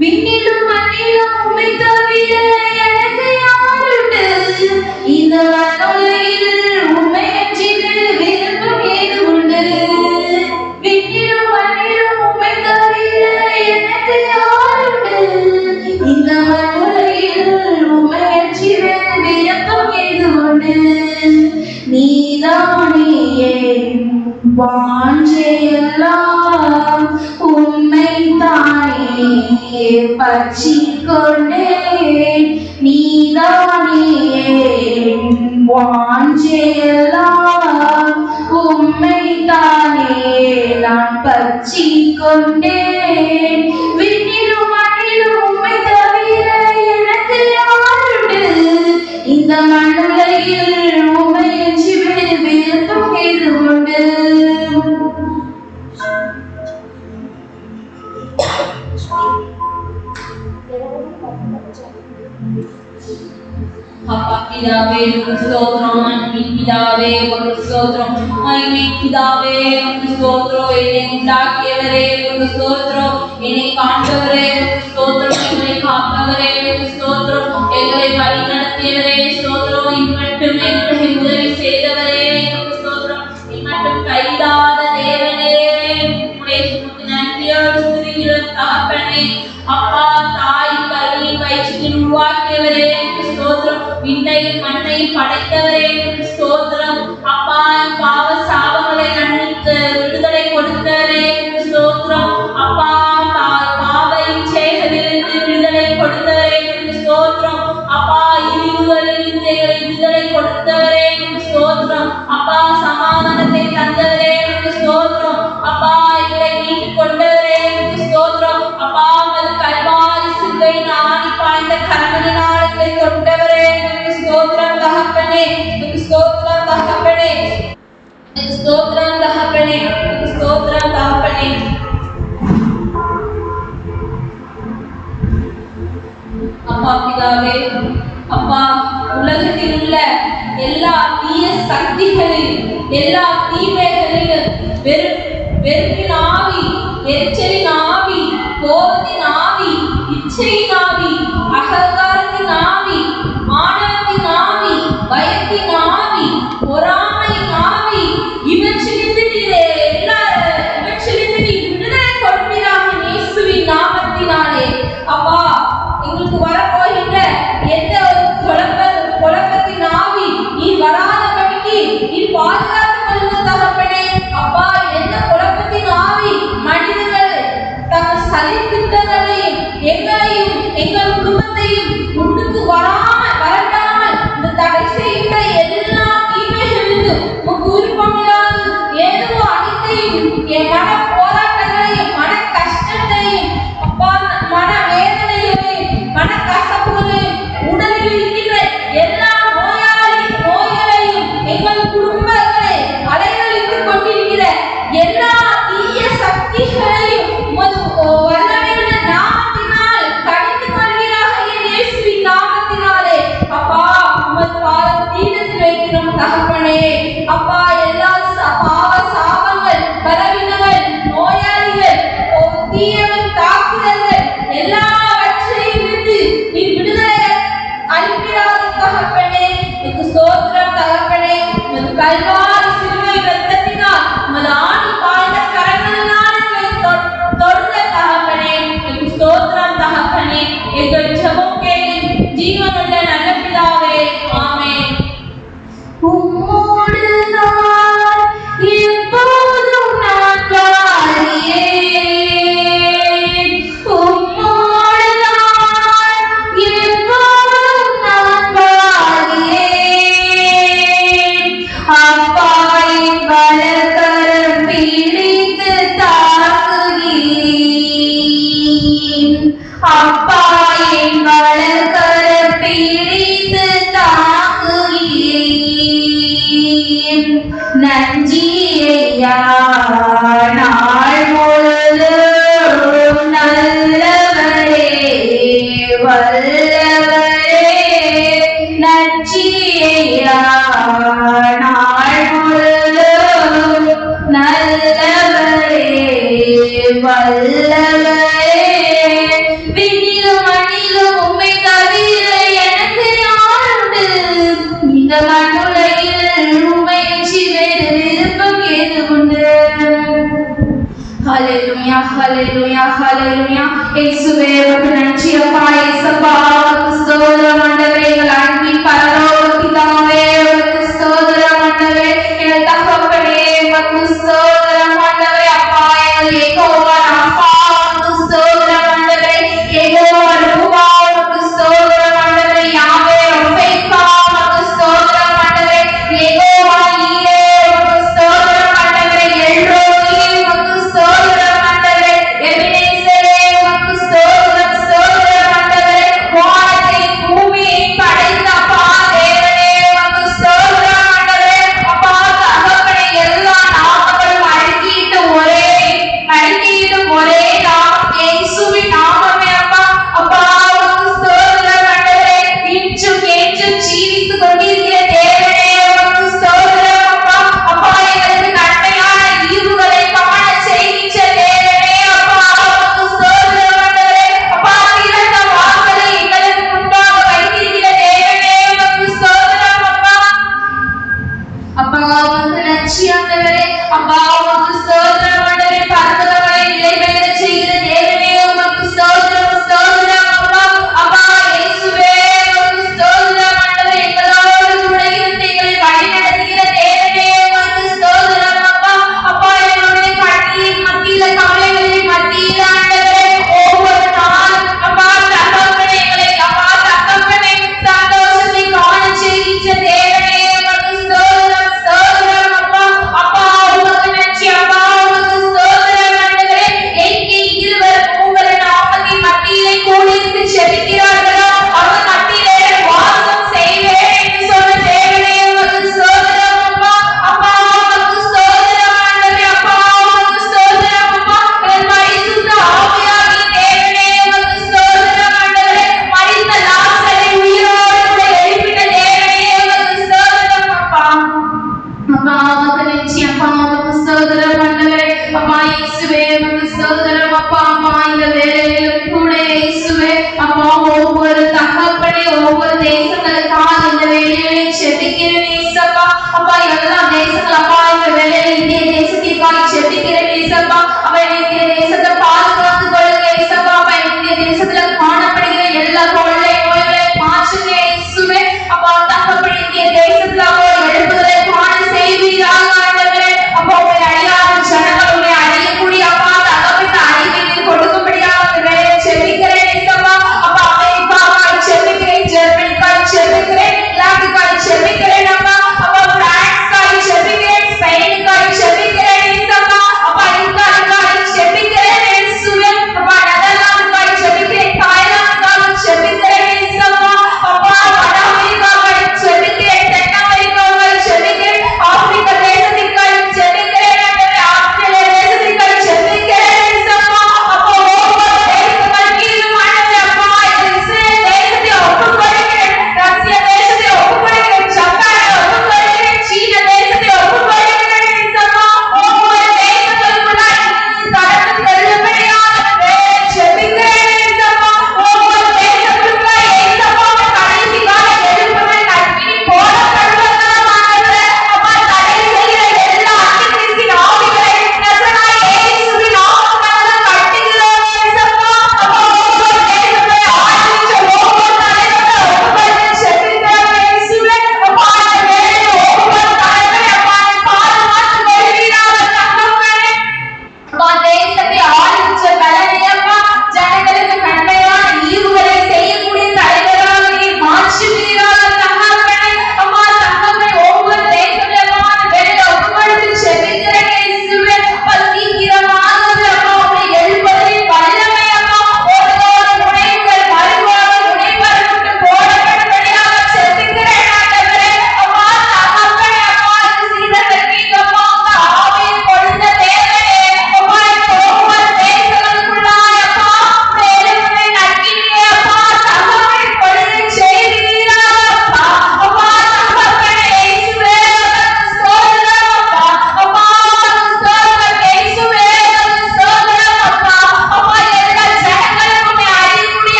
விண்ணிலும் மண்ணிலும் உம்மை தவிர எனக்கு யாருண்டு? இந்த வானுலகில் உம்மை அன்றிடு விருப்பம் ஏது உண்டு? விண்ணிலும் மண்ணிலும் உம்மை தவிர எனக்கு யாருண்டு? இந்த வானுலகில் உம்மை அன்றிடு விருப்பம் ஏது உண்டு? நீதானே என் வாஞ்சையெல்லாம், உம்மை தானே பற்றிக் கொண்டேன். நீதானே என் வாஞ்சையெல்லாம், உம்மை தானே நான் பற்றிக் கொண்டேன். விண்ணிலும் மண்ணிலும் உம்மை தவிர எனக்கு யாருண்டு? இந்த மண்ணுலகில் உம்மை அன்றி வேறு விருப்பம் ஏது உண்டு? அப்பா பிதாவே ஸ்தோத்திரம், அன்பின் பிதாவே ஒரு ஸ்தோத்திரம், மகிமையின் பிதாவே ஒரு ஸ்தோத்திரம், என்னை உண்டாக்கியவரே ஒரு ஸ்தோத்திரம், என்னை காண்பவரே ஒரு ஸ்தோத்திரம், எங்களை காப்பவரே ஒரு ஸ்தோத்திரம், எங்களை வழி நடத்தியவரே ஸ்தோத்திரம், இம்மட்டும் எங்களை உதவி செய்தவரே ஒரு ஸ்தோத்திரம், இம்மட்டும் கைவிடாத தேவனே உம்முடைய நன்றியோடு துதிக்கிறோம் தகப்பனே. அப்பா தாய் கருவின் வயிற்றில் உருவாக்கியவரே ஸ்தோத்திரம், விண்ணையும் மண்ணையும் படைத்தவரே ஸ்தோத்திரம். அப்பா பாவ சாபங்களை மன்னித்து விடுதலை கொடுத்தவரே ஸ்தோத்திரம். அப்பா பாவ இச்சைகளிலிருந்து விடுதலை கொடுத்தவரே ஸ்தோத்திரம். அப்பா இழிவுகளிலிருந்து எங்களை விடுதலை கொடுத்தவரே ஸ்தோத்திரம். அப்பா சமாதானத்தை தந்தவரே ஸ்தோத்திரம். அப்பா எங்களை மீட்டுக் கொண்டவரே ஸ்தோத்திரம். அப்பா கல்வாரி சிலுவை நாடி பாய்ந்த கரங்களினால் எங்களை தொட்டவரே ஸ்தோத்திரம் தகப்பனே, ஸ்தோத்திரம் தகப்பனே, ஸ்தோத்திரம் தகப்பனே, ஸ்தோத்திரம் தகப்பனே. அப்பா பிதாவே, அப்பா உலகத்தில் உள்ள எல்லா தீய சக்திகளில் எல்லா தீமைகளிலும் வெறுப்பின் ஆவி, எரிச்சலின் ஆவி, கோபத்தின் ஆவி, இச்சையின் ஆவி, அகங்காரத்தின் ஆவி, ஆணவத்தின் ஆவி, பயத்தின் ஆவி, பொறாமையின் ஆவி, இவற்றிலிருந்து விடுதலை கொடுப்பீராக இயேசுவின் நாமத்தினாலே. அப்பா எங்களுக்கு வரப்போகின்ற எந்த ஒரு குழப்பத்தின் ஆவி நீ வராதபடிக்கு நீ பாதுகாத்துக் கொள்ளுங்க தகப்பனே. அப்பா எந்த குழப்பத்தின் ஆவி மனிதர்கள் தங்கள் சதித்திட்டங்களையும் எங்களையும் எங்கள் குடும்பத்தையும் முன்னுக்கு வரட்டாமல் இந்த தடை செய்கின்ற எல்லா தீமைகளிலும் உமக்கு விருப்பமில்லாது ஏதோ அனைத்தையும் என் மன போராட்டங்களையும் மன கஷ்டத்தையும் அப்பா மன வேதனைகளையும் மன கசப்புகளையும் உடலில் இருக்கின்ற எல்லா நோய்களையும் எங்கள் குடும்பங்களை அலைகளித்துக் கொண்டிருக்கிற எல்லா தீய சக்திகளையும் உமது வல்லமையுள்ள நாமத்தினால் கடிந்து கொள்வீராக இயேசுவின் நாமத்தினாலே. அப்பா உமது பாதம் தீர்த்து வைக்கிறோம் தகப்பனே. அப்பா எல்லா பாவ சாபங்கள், பலவீனங்கள், நோயாளிகள், தீயவன் தாக்குதல்கள் எல்லாவற்றையும் இருந்து நீ விடுதலை அளிப்பீராக தகப்பனே. ஸ்தோத்திரம் தகப்பனே. உமது கல்வாரி சிலுவை இரத்தத்தினால் உமது ஆணி பாய்ந்த கரங்களினால் எங்களை தொடுங்க தகப்பனே. ஸ்தோத்திரம் தகப்பனே. எங்கள் ஜெபம் கேளும் ஜீவனுள்ள நல்ல பிதாவே, ஆமென். உம்மோடு நான் எப்போதும் நான் வாழ்கிறேன். உம்மோடு நான் எப்போதும் நான் வாழ்கிறேன். அப்பா என் வலக்கரம் பிடித்து தாங்குகிறேன். அப்பா என் வலக்கரம் பிடித்து தாங்குகிறேன். நன்றியையா நாள் முழுதும் நல்லவரே வல்லவரே. நன்றியையா நாள் முழுதும் நல்லவரே வல்லவரே. மண்ணுலகில் உம்மை அன்றி வேறு விருப்பம் ஏது உண்டு? ஹல்லேலூயா ஹல்லேலூயா ஹல்லேலூயா. இயேசுவே உமக்கு நன்றி அப்பா. இயேசப்பா உமக்கு ஸ்தோத்திரம் ஆண்டவரே. எங்கள் அன்பின் பரலோக பிதாவே உமக்கு ஸ்தோத்திரம் ஆண்டவரே. எங்கள் தகப்பனே உமக்கு ஸ்தோத்திரம் ஆண்டவரே. அப்பா எங்கள் யெகோவா ராஃபா உமக்கு ஸ்தோத்திரம் ஆண்டவரே. யெகோவா ரூவா உமக்கு ஸ்தோத்திரம் ஆண்டவரே. யாவே ரஃபேக்கா உமக்கு ஸ்தோத்திரம் ஆண்டவரே. யெகோவா ஈரே உமக்கு ஸ்தோத்திரம் ஆண்டவரே. எல்ரோயி உமக்கு ஸ்தோத்திரம் ஆண்டவரே. எபினேசரே உமக்கு ஸ்தோத்திரம் ஸ்தோத்திரம் ஆண்டவரே. வானத்தை பூமி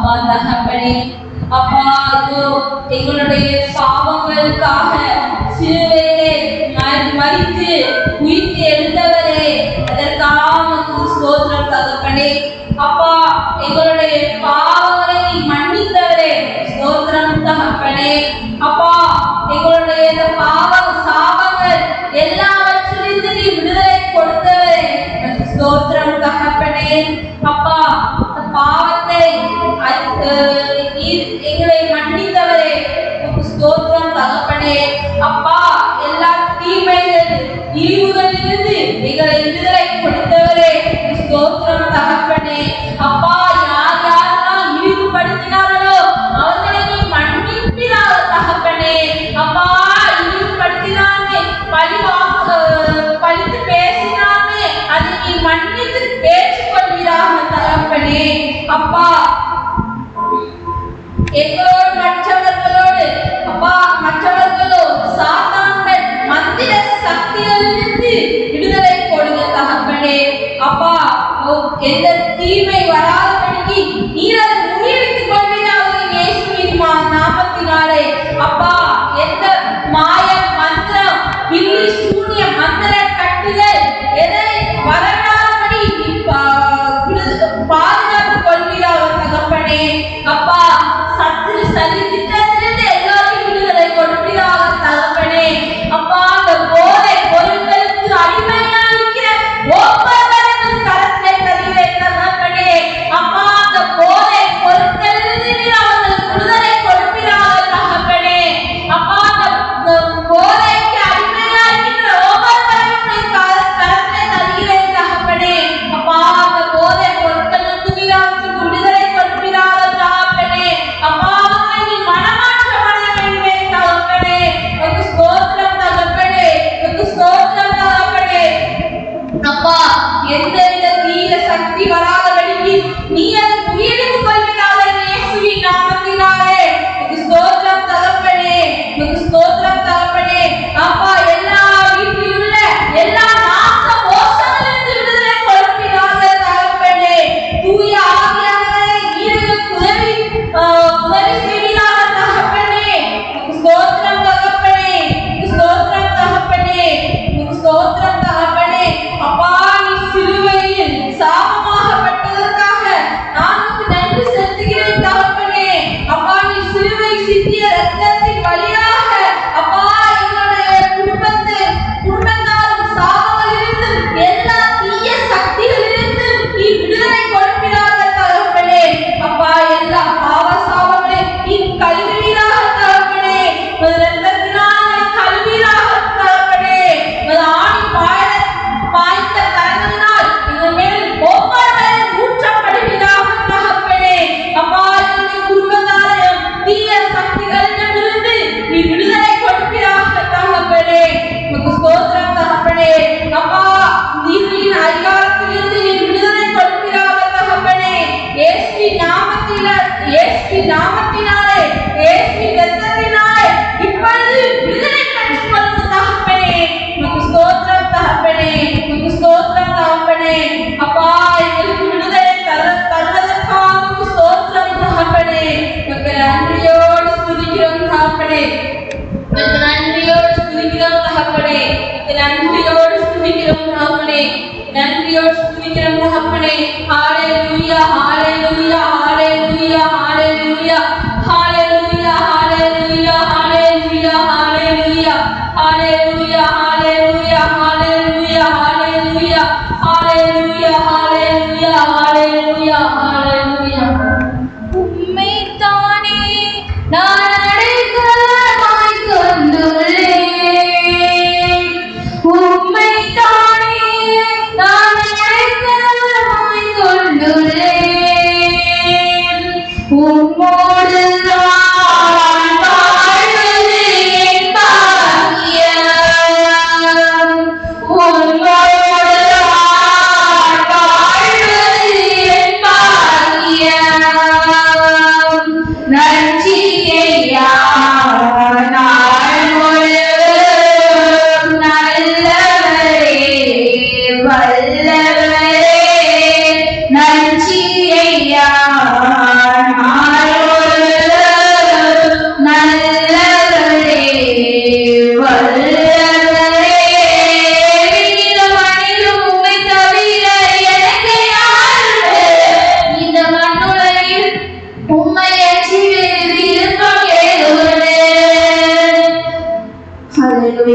அப்பா தகப்பனே, அப்பா இதோ எங்களுடைய பாவங்களுக்காக சிலுவையிலே மரித்து உயிர்த்து எழுந்தவரே, அதற்காக ஸ்தோத்திரம் தகப்பனே. அப்பா எங்களுடைய பாவங்களை நீ மன்னித்தவரே, ஸ்தோத்திரம் தகப்பனே. அப்பா எங்களுடைய பாவ சாபங்கள் எல்லாவற்றிலிருந்து நீ விடுதலை கொடுத்தவரே, ஸ்தோத்திரம் தகப்பனே. அப்பா பாவத்தை எங்களை மன்னித்தவரே, ஸ்தோத்திரம் தகப்பனே. அப்பா எல்லா தீமைகள் இழிவுகளிலிருந்து எங்களை விடுதலை கொடுத்தவரே, ஸ்தோத்திரம் தகப்பனே. அப்பா யார் யாரெல்லாம் இழிவுபடுத்தினார்களோ அவர்களை நீ மன்னிப்பினாக தகப்பனே. அப்பா இழிவுபடுத்தினானே, பழித்து பேசினானே, அதை நீ மன்னித்து ஏற்றுக்கொள்கிறாக தகப்பனே. அப்பா எங்களோடு மற்றவர்களோ சாத்தான்கள் மந்திர சக்திகளிலிருந்து விடுதலை கொடுங்க தகப்பனே. அப்பா எந்த தீமை வராதபடிக்கு நீர் அதை முறியடித்துக் கொள்வீராக இயேசுவின் நாமத்தினாலே. அப்பா எந்த மாயம் மந்திரம் வில்லி சூனிய மந்திர கட்டுகள் எதை வரவிடாதபடி பாதுகாத்துக் கொள்வீராக தகப்பனே. அப்பா சத்துரு சரி திட்டத்திலிருந்து எல்லாத்தையும் விடுதலை கொடுப்பீராக தகப்பனே. அப்பா அந்த போதை பொருட்களுக்கு அடிமையாக இருக்கிற ஒவ்வொருவரும் கரத்தை தருகிறேன் தகப்பனே. அப்பா அந்த போதை பொருட்களிலிருந்து அவர்களுக்கு விடுதலை கொடுப்பீராக தகப்பனே. அப்பா அந்த போதைக்கு அடிமையாக இருக்கிற ஒவ்வொருவரும் கரத்தை தருகிறேன் தகப்பனே. அப்பா அந்த போதை பொருட்களுக்கு விடுதலை கொடுப்பீராக தகப்பனே. அப்பா நீ மனமாற்றம் அடைய வேண்டுமே தகப்பனே. ஸ்தோத்திரம் தகப்பனே, ஸ்தோத்திரம் தகப்பனே. அப்பா எந்தவித தீய சக்தி வராதபடிக்கு நீ அதை முறியடித்துக் கொள்வீராக இயேசுவின் நாமத்தினாலே. ஸ்தோத்திரம் தகப்பனே, ஸ்தோத்திரம் தகப்பனே. அப்பா எல்லா வீட்டில் உள்ள எல்லா நாச மோசங்களிலிருந்து விடுதலை கொடுப்பீராக தகப்பனே. தூய ஆவியானவரே நீருக்கு உதவி செய்வீராக தகப்பனே. ஸ்தோத்திரம் தகப்பனே, ஸ்தோத்திரம் தகப்பனே, ஸ்தோத்திரம் தகப்பனே. அப்பா நீ சிலுவையில் சாபமாகப்பட்டதற்காக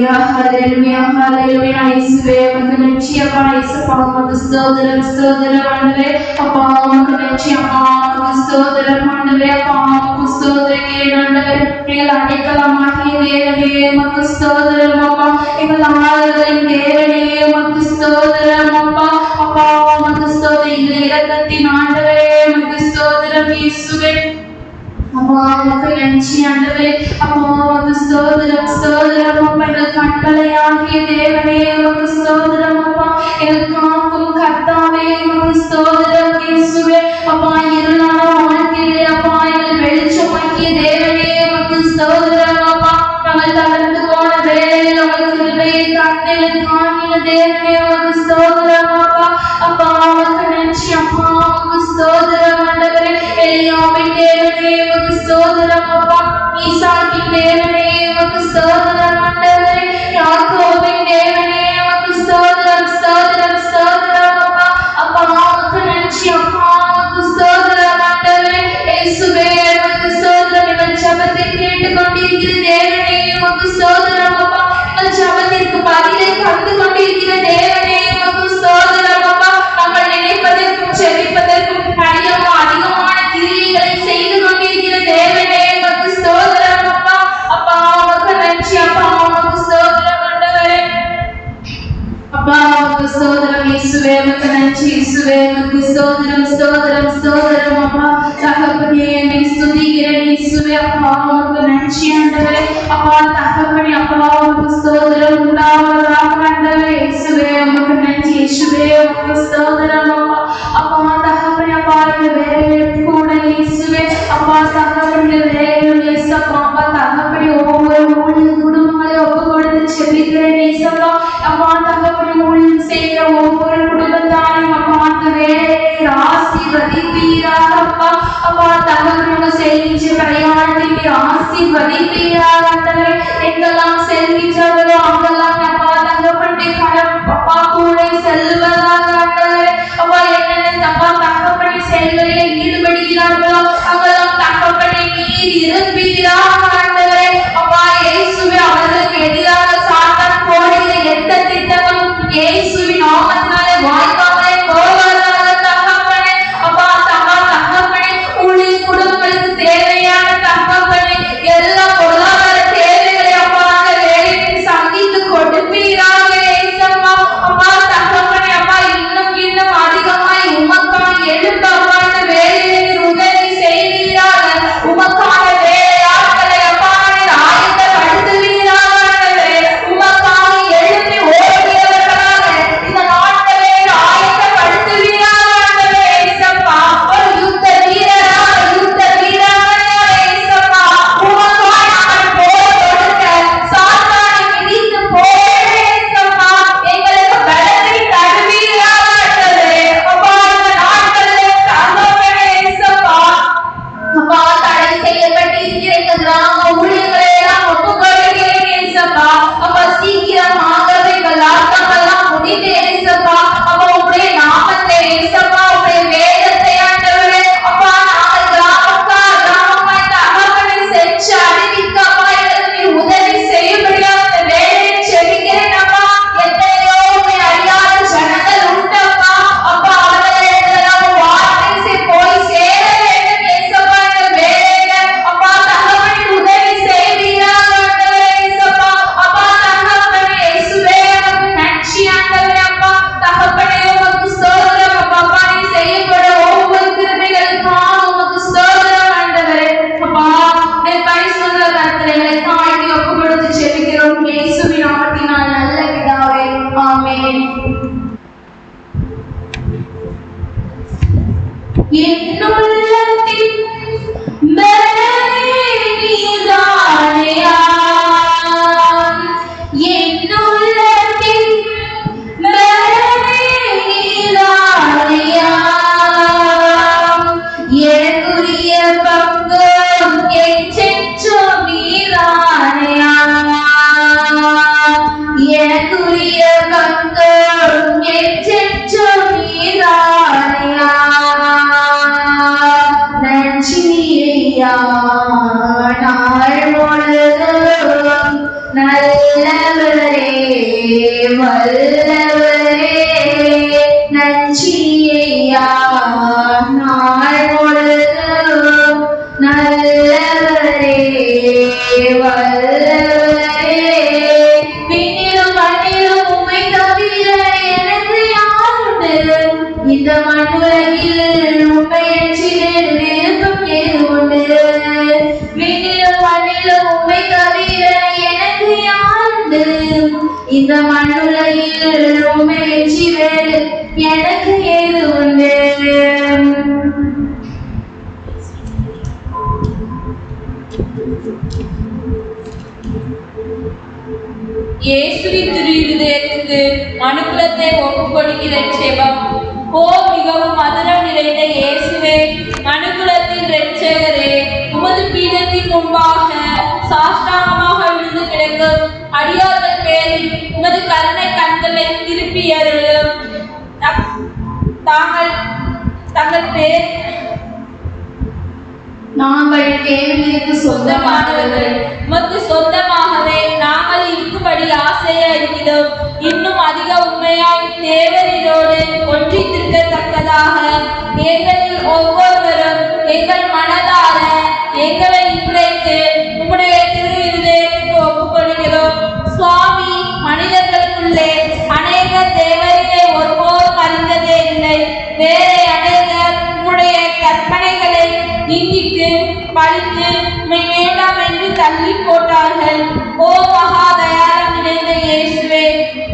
ஹalleluya ஹalleluya இயேசுவே உமக்கு நன்றி அப்பா இயேசுப்பா உமக்கு ஸ்தோத்திரம் ஸ்தோத்திரம் ஆண்டவரே அப்பா உமக்கு நன்றி அப்பா உமக்கு ஸ்தோத்திரம் ஆண்டவரே அப்பா உமக்கு ஸ்தோத்திரம் ஆண்டவரே எங்கள் அடைக்கலமாகிய தேவனே உமக்கு ஸ்தோத்திரம் அப்பா எங்கள் ஆறுதலின் தேவனே உமக்கு ஸ்தோத்திரம் அப்பா அப்பா உமக்கு ஸ்தோத்திரம் எங்கள் இரக்கத்தின் ஆண்டவரே உமக்கு ஸ்தோத்திரம் இயேசுவே அப்பா உமக்கு நன்றி ஆண்டவரே அப்பா உமக்கு ஸ்தோத்திரம் ஸ்தோத்திரம் அப்பா எங்கள் கட்டளையாகிய தேவனே உமக்கு ஸ்தோத்திரம் அப்பா எங்கள் காக்கும் கர்த்தாவே உமக்கு ஸ்தோத்திரம் இயேசுவே அப்பா இருளான வாழ்க்கையிலே அப்பா எங்கள் வெளிச்சமாகிய தேவனே உமக்கு ஸ்தோத்திரம் அப்பா நாங்கள் தளர்ந்து போன வேளையில் உமக்கு கிருபையை தந்தெங்கள் காணின தேவனே உமக்கு ஸ்தோத்திரம் அப்பா அப்பா உமக்கு நன்றி அப்பா உமக்கு ஸ்தோத்திரம் ஆண்டவரே எலியாவின் தேவனே உமக்கு ஸ்தோத்திரம் அப்பா ஈசாக்கின் தேவனே உமக்கு ஸ்தோத்திரம் ஆண்டவரே யாக்கோபின் தேவனே உமக்கு ஸ்தோத்திரம் ஸ்தோத்திரம் ஸ்தோத்திரம் அப்பா அப்பா உமக்கு நன்றி அப்பா உமக்கு ஸ்தோத்திரம் ஆண்டவரே இயேசுவே உமக்கு ஸ்தோத்திரம் எங்கள் ஜெபத்தை கேட்டுக்கொண்டிருக்கிற தேவனே உமக்கு ஸ்தோத்திரம் அப்பா எங்கள் ஜெபத்திற்கு பதிலை தந்து கொண்டிருக்கிற தேவனே உமக்கு ஸ்தோத்திரம் அப்பா நாங்கள் நினைப்பதற்கும் ஜெபிப்பதற்கும் அதிகமான கிரியைகளை செய்து கொண்டிருக்கிற தேவனே உமக்கு ஸ்தோத்திரம் அப்பா அப்பா உமக்கு நன்றி அப்பா உமக்கு ஸ்தோத்திரம் ஆண்டவரே அப்பா உமக்கு ஸ்தோத்திரம் இயேசுவே உமக்கு நன்றி இயேசுவே உமக்கு ஸ்தோத்திரம் ஸ்தோத்திரம் ஸ்தோத்திரம் அப்பா தகப்பனே என்னை ஸ்துதிக்கிறேன் இயேசுவே அப்பா உமக்கு நன்றி ஆண்டவரே அப்பா தகப்பனே அப்பா உமக்கு ஸ்தோத்திரம் உண்டாவதாக ஆண்டவரே இயேசுவே உமக்கு நன்றி இயேசுவே உமக்கு ஸ்தோத்திரம் அப்பா அப்பா தகப்பனே அப்பா இந்த வேலையில் கூட இயேசுவே அப்பா தகப்பனே வேலையில் இயேசுப்பா அப்பா தகப்பனே ஒவ்வொரு ஊழியர் குடும்பங்களை ஒப்பு கொடுத்து செபிக்கிறேன் இயேசுப்பா அப்பா தகப்பனே ஊழியம் செய்கிற ஒவ்வொரு குடும்பத்தாரையும் அப்பா அந்த வேலையை ஆசீர்வதிப்பீராக அப்பா அப்பா தகப்பனே செய்கின்ற பிரயாணத்தை ஆசீர்வதிப்பீராக ஆண்டவரே எங்கெல்லாம் செல்கின்றவரோ அங்கெல்லாம் அப்பா தகப்பனே கரம் அப்பா கூட செல்வதாக ஆண்டவரே அப்பா என்னென்ன தப்பா தகப்பனே செயல்களில் ஈடுபடுகிறார்களோ அங்கெல்லாம் தகப்பனே நீர் இருப்பீராக ஆண்டவரே அப்பா இயேசுவே அவர்களுக்கு எதிராக சாத்தான் போடுகிற எந்த திட்டமும் இயேசுவின் நாமத்தினாலே வாய்க்காமலே போவதாக தகப்பனே அப்பா தகப்பனே ஊழியர் குடும்பங்களுக்கு தேவையான தகப்பனே எல்லா பொருளாதார தேவைகளை அப்பா அந்த வேலையை சந்தித்து கொடுப்பீராக இயேசுப்பா அப்பா தகப்பனே அப்பா இன்னும் அதிகமாய் உமக்காக எழுப்ப அப்பா அந்த வேலையை உதவி செய்வீராக உமக்கான வேலையாட்களை அப்பா ஆயத்தப்படுத்துவீராக உமக்காக எழுப்பி ஓடுகிறவர்களாக இந்த நாட்களை ஆயத்தப்படுத்துவீராக இயேசுப்பா ஒரு யுத்த வீரராக இயேசுப்பா உமக்காக நாங்கள் போர் கொடுக்க சாத்தானை மிதித்து போக இயேசுப்பா எங்களுக்கு பலத்தை தருவீராக அப்பா இந்த நாட்களிலே தகப்பனே இயேசுப்பா அப்பா தடை செய்யப்பட்டிருக்கிற இந்த கிராம ஊழியர்களை எல்லாம் ஒப்புக்கொள்கிறேன் இயேசுப்பா அப்பா சீக்கிரமாகவே எங்கள் ஆத்மாவெல்லாம் முடிந்து இயேசுப்பா அப்பா உம்முடைய நாமத்தை இயேசுப்பா உம்முடைய வேதத்தை ஆண்டவரே அப்பா நாங்கள் கிராமமாய் தகப்பனை சென்று அறிவிக்க அப்பா எங்களுக்கு நீர் உதவி செய்யும்படியாக இந்த வேலையை செபிக்கிறேன் அப்பா எத்தனையோ உம்மை அறியாத ஜனங்கள் உண்டப்பா அப்பா அவர்களிடத்தில் வார்த்தை போய் சேர வேண்டும் இயேசுப்பா இந்த வேலையில அப்பா தகப்பனை உதவி செய்வீராக ஆண்டவரே இயேசுப்பா அப்பா தகப்பனே இயேசுவே உமக்கு நன்றி ஆண்டவரே அப்பா தகப்பனே உமக்கு ஸ்தோத்திரம் அப்பா நீ செய்யப்பட ஒவ்வொரு கிருபைகளுக்காக உமக்கு ஸ்தோத்திரம் ஆண்டவரே அப்பா உம்முடைய பரிசுத்த கர்த்தரைகளை தாழ்த்தி ஒப்பு கொடுத்து ஜெபிக்கிறோம் இயேசுவின் நாமத்தினால் நல்ல பிதாவே ஆமென். என் உள்ளத்தின் பலமே நீதானேயா என் உள்ளத்தின் பலமே நீதானேயா எனக்குரிய பங்கும் என்றென்றும் நீதானேயா எனக்குரிய பங்கும் என்றென்றும் நீதானேயா நன்றி ஐயா நாள் வல்லவரே நன்றியையா நாள் பொழுதும் நல்லவரே வல்லவரே விண்ணிலும் மண்ணிலும் உம்மை தவிர எனக்கு யாருண்டு இந்த மண்ணுலகில் உம்மை அன்றி வேறு விருப்பம் ஏது உண்டு விண்ணிலும் மண்ணிலும் உம்மை தவிர எனக்கு யாருண்டு இந்த மண்ணுலகில் உம்மை அன்றி வேறு எனக்கு ஏது உண்டு இயேசுவின் திரு இருதயத்துக்கு மனுக்குலத்தை ஒப்புக் கொடுக்கிற செபம். ஓ மிகவும் மதுரம் நிறைந்த இயேசுவே, மனுக்குலத்தின் இரட்சகரே, உமது பீடத்தின் முன்பாக சாஷ்டாங்கமாக விழுந்து கிடக்கும் அடியார்கள் பேரில் உமது கருணை கண்களை திருப்பி அருளும். நாங்கள் தேவனுக்கு சொந்தமானவர்கள், உமக்கு சொந்தமாகவே நாங்கள் இருக்கும்படி ஆசையா இருக்கிறோம். இன்னும் அதிக உண்மையாய் தேவனோடு ஒன்றித்திருக்கத்தக்கதாக எங்களில் ஒவ்வொருவரும் எங்கள் மனதார எங்களை இன்றைக்கு உம்முடைய திரு இருதயத்துக்கு ஒப்புக்கொள்கிறோம். சுவாமி, மனிதர்களுக்குள்ளே அநேக தேவரினை ஒருபோதும் அறிந்ததே இல்லை. வேறு அநேகர் உம்முடைய கற்பனைகளை நிந்தித்து பழித்து உம்மை வேண்டாம் என்று தள்ளி போட்டார்கள். ஓ மகா தயாரம் நிறைந்த இயேசுவே,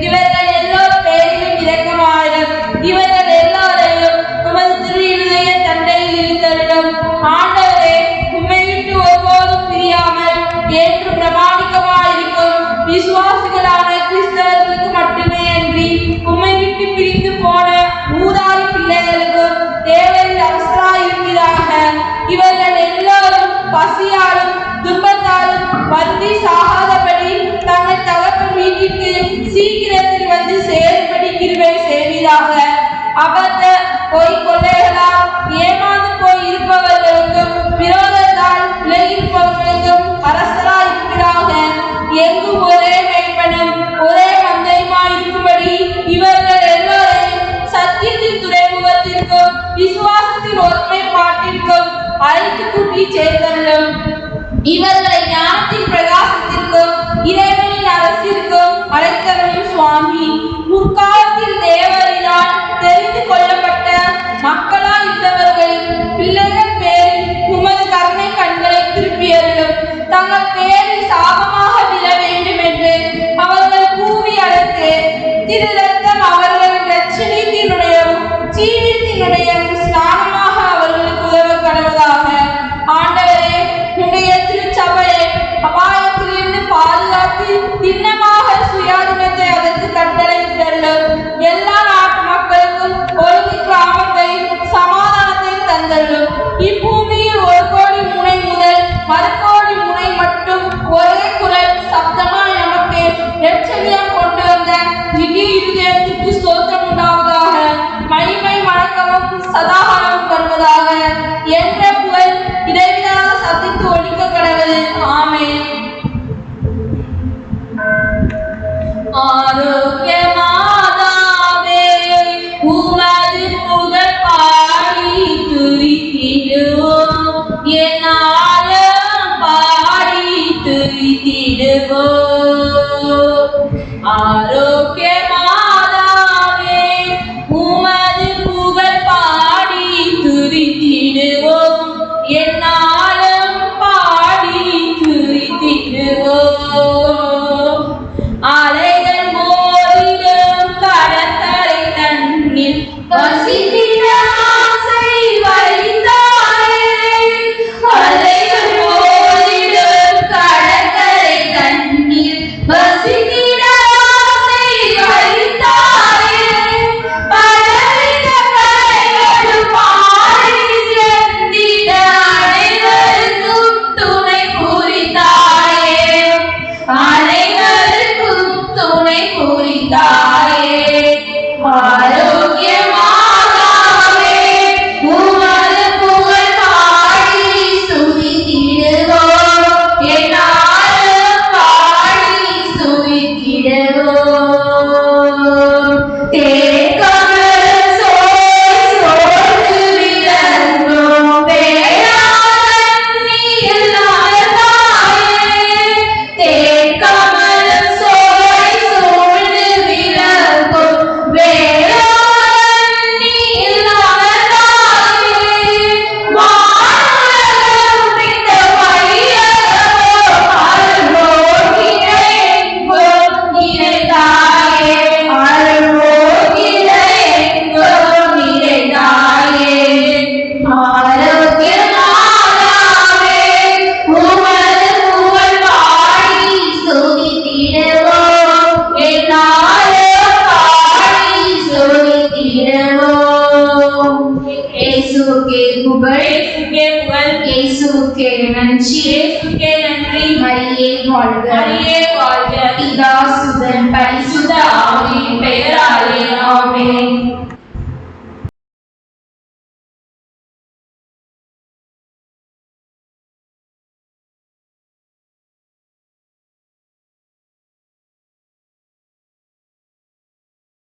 இவர்கள் எல்லோரும் பேரிலும் இரக்கமாயிரும். இவர்கள் எல்லோரையும் உமது திரு இருதய தண்டையில் இருந்தருளும். ஆண்டவரே, உம்மை விட்டு ஒருபோதும் பிரியாமல் என்று பிரமாணிக்கமாயிருக்கும் விசுவாசிகளான கிறிஸ்தவர்களுக்கு மட்டுமே அன்றி உம்மை விட்டு பிரிந்து போன ஊதாரி பிள்ளைகளுக்கும் தேவரில் அவசராயிருப்பதாக. இவர்கள் எல்லோரும் பசியாலும் துன்பத்தாலும் வருந்தி சாகாதபடி தங்கள் தகப்பன் வீட்டிற்கு சீக்கிரத்தில் வந்து சேரும்படி கிருபை செய்வீராக. அபத்த பொய் கொள்ளைகளால் ஏமாந்து போய் இருப்பவர்களுக்கும் விரோதத்தால் விலகியிருப்பவர்களுக்கும் அரசராயிருப்பீராக. எங்கும் ஒரே மேய்ப்பனும் ஒரே மந்தையுமாயிருக்கும்படி இவர்கள் எல்லோரையும் சத்தியத்தின் துறைமுகத்திற்கும் விசுவாசத்தின் ஒருமைப்பாட்டிற்கும் அழைத்து கூட்டி சேர்த்தருளும். இவர்களை ஞானத்தின் பிரகாசத்திற்கும் இறைவனின் அரசிற்கும் அழைத்தருளும். சுவாமி, முற்காலத்தில் தேவரினால் தெரிந்து கொள்ளப்பட்ட மக்களால் இருந்தவர்களின் பிள்ளைகள் பேரில் உமது கருணை கண்களை திருப்பியருளும். தங்கள் பேரில் சாபமாக விழ வேண்டும் என்று அவர்கள் கூவி அழைத்து திரு ரத்தம் அவர்களின் இரட்சணியத்தினுடையவும் ஜீவியத்தினுடையவும் ஸ்நானமாக அவர்களுக்கு உதவ கடவுளாக. ஆண்டவரே, உடைய திருச்சபையை அபாயத்திலிருந்து பாதுகாத்து திண்ணமாக சுயாதீனத்தை அதற்கு கட்டளையிட்டுள்ளோம். எல்லா நாட்டு மக்களுக்கும் ஒழுங்கு கிராமத்தை சமாதானத்தை தந்துள்ளோம். இப்பூமியில் ஒரு கோடி முனை முதல் மறுகோடி முனை மட்டும் ஒரே குரல் சப்தமாய் நமக்கு இரட்சணியம் கொண்டு வந்த திவ்ய இருதயத்துக்கு ஸ்தோத்திரம் உண்டாவதாக. மகிமை வணக்கமும் சதாகாலம் வருவதாக என்ற புகழ் இடைவிடாத சத்தித்து ஒழிக்க கடவுள். ஆமென். ஆரோக்கிய மாதாவே, உமது புகழ் பாடி துதித்திடுவோம். என்னாலும் பாடி துதித்திடுவோம். ஆரோக்கிய மாதாவே, உமது புகழ் பாடி துதித்திடுவோம். என்னாலும் பாடி துதித்திடுவோம். அலைகள் மோதிடும் கடற்கரை தன்னில் வசித்திட ஆசை வைத்தாயே. புகழ், இயேசுக்கே புகழ், இயேசுவுக்கே நன்றி. இயேசுக்கே நன்றி. மரியே வாழ்க. மரியே வாழ்க. பிதா சுதன் பரிசுத்த ஆவியின் பெயராலே ஆமென்.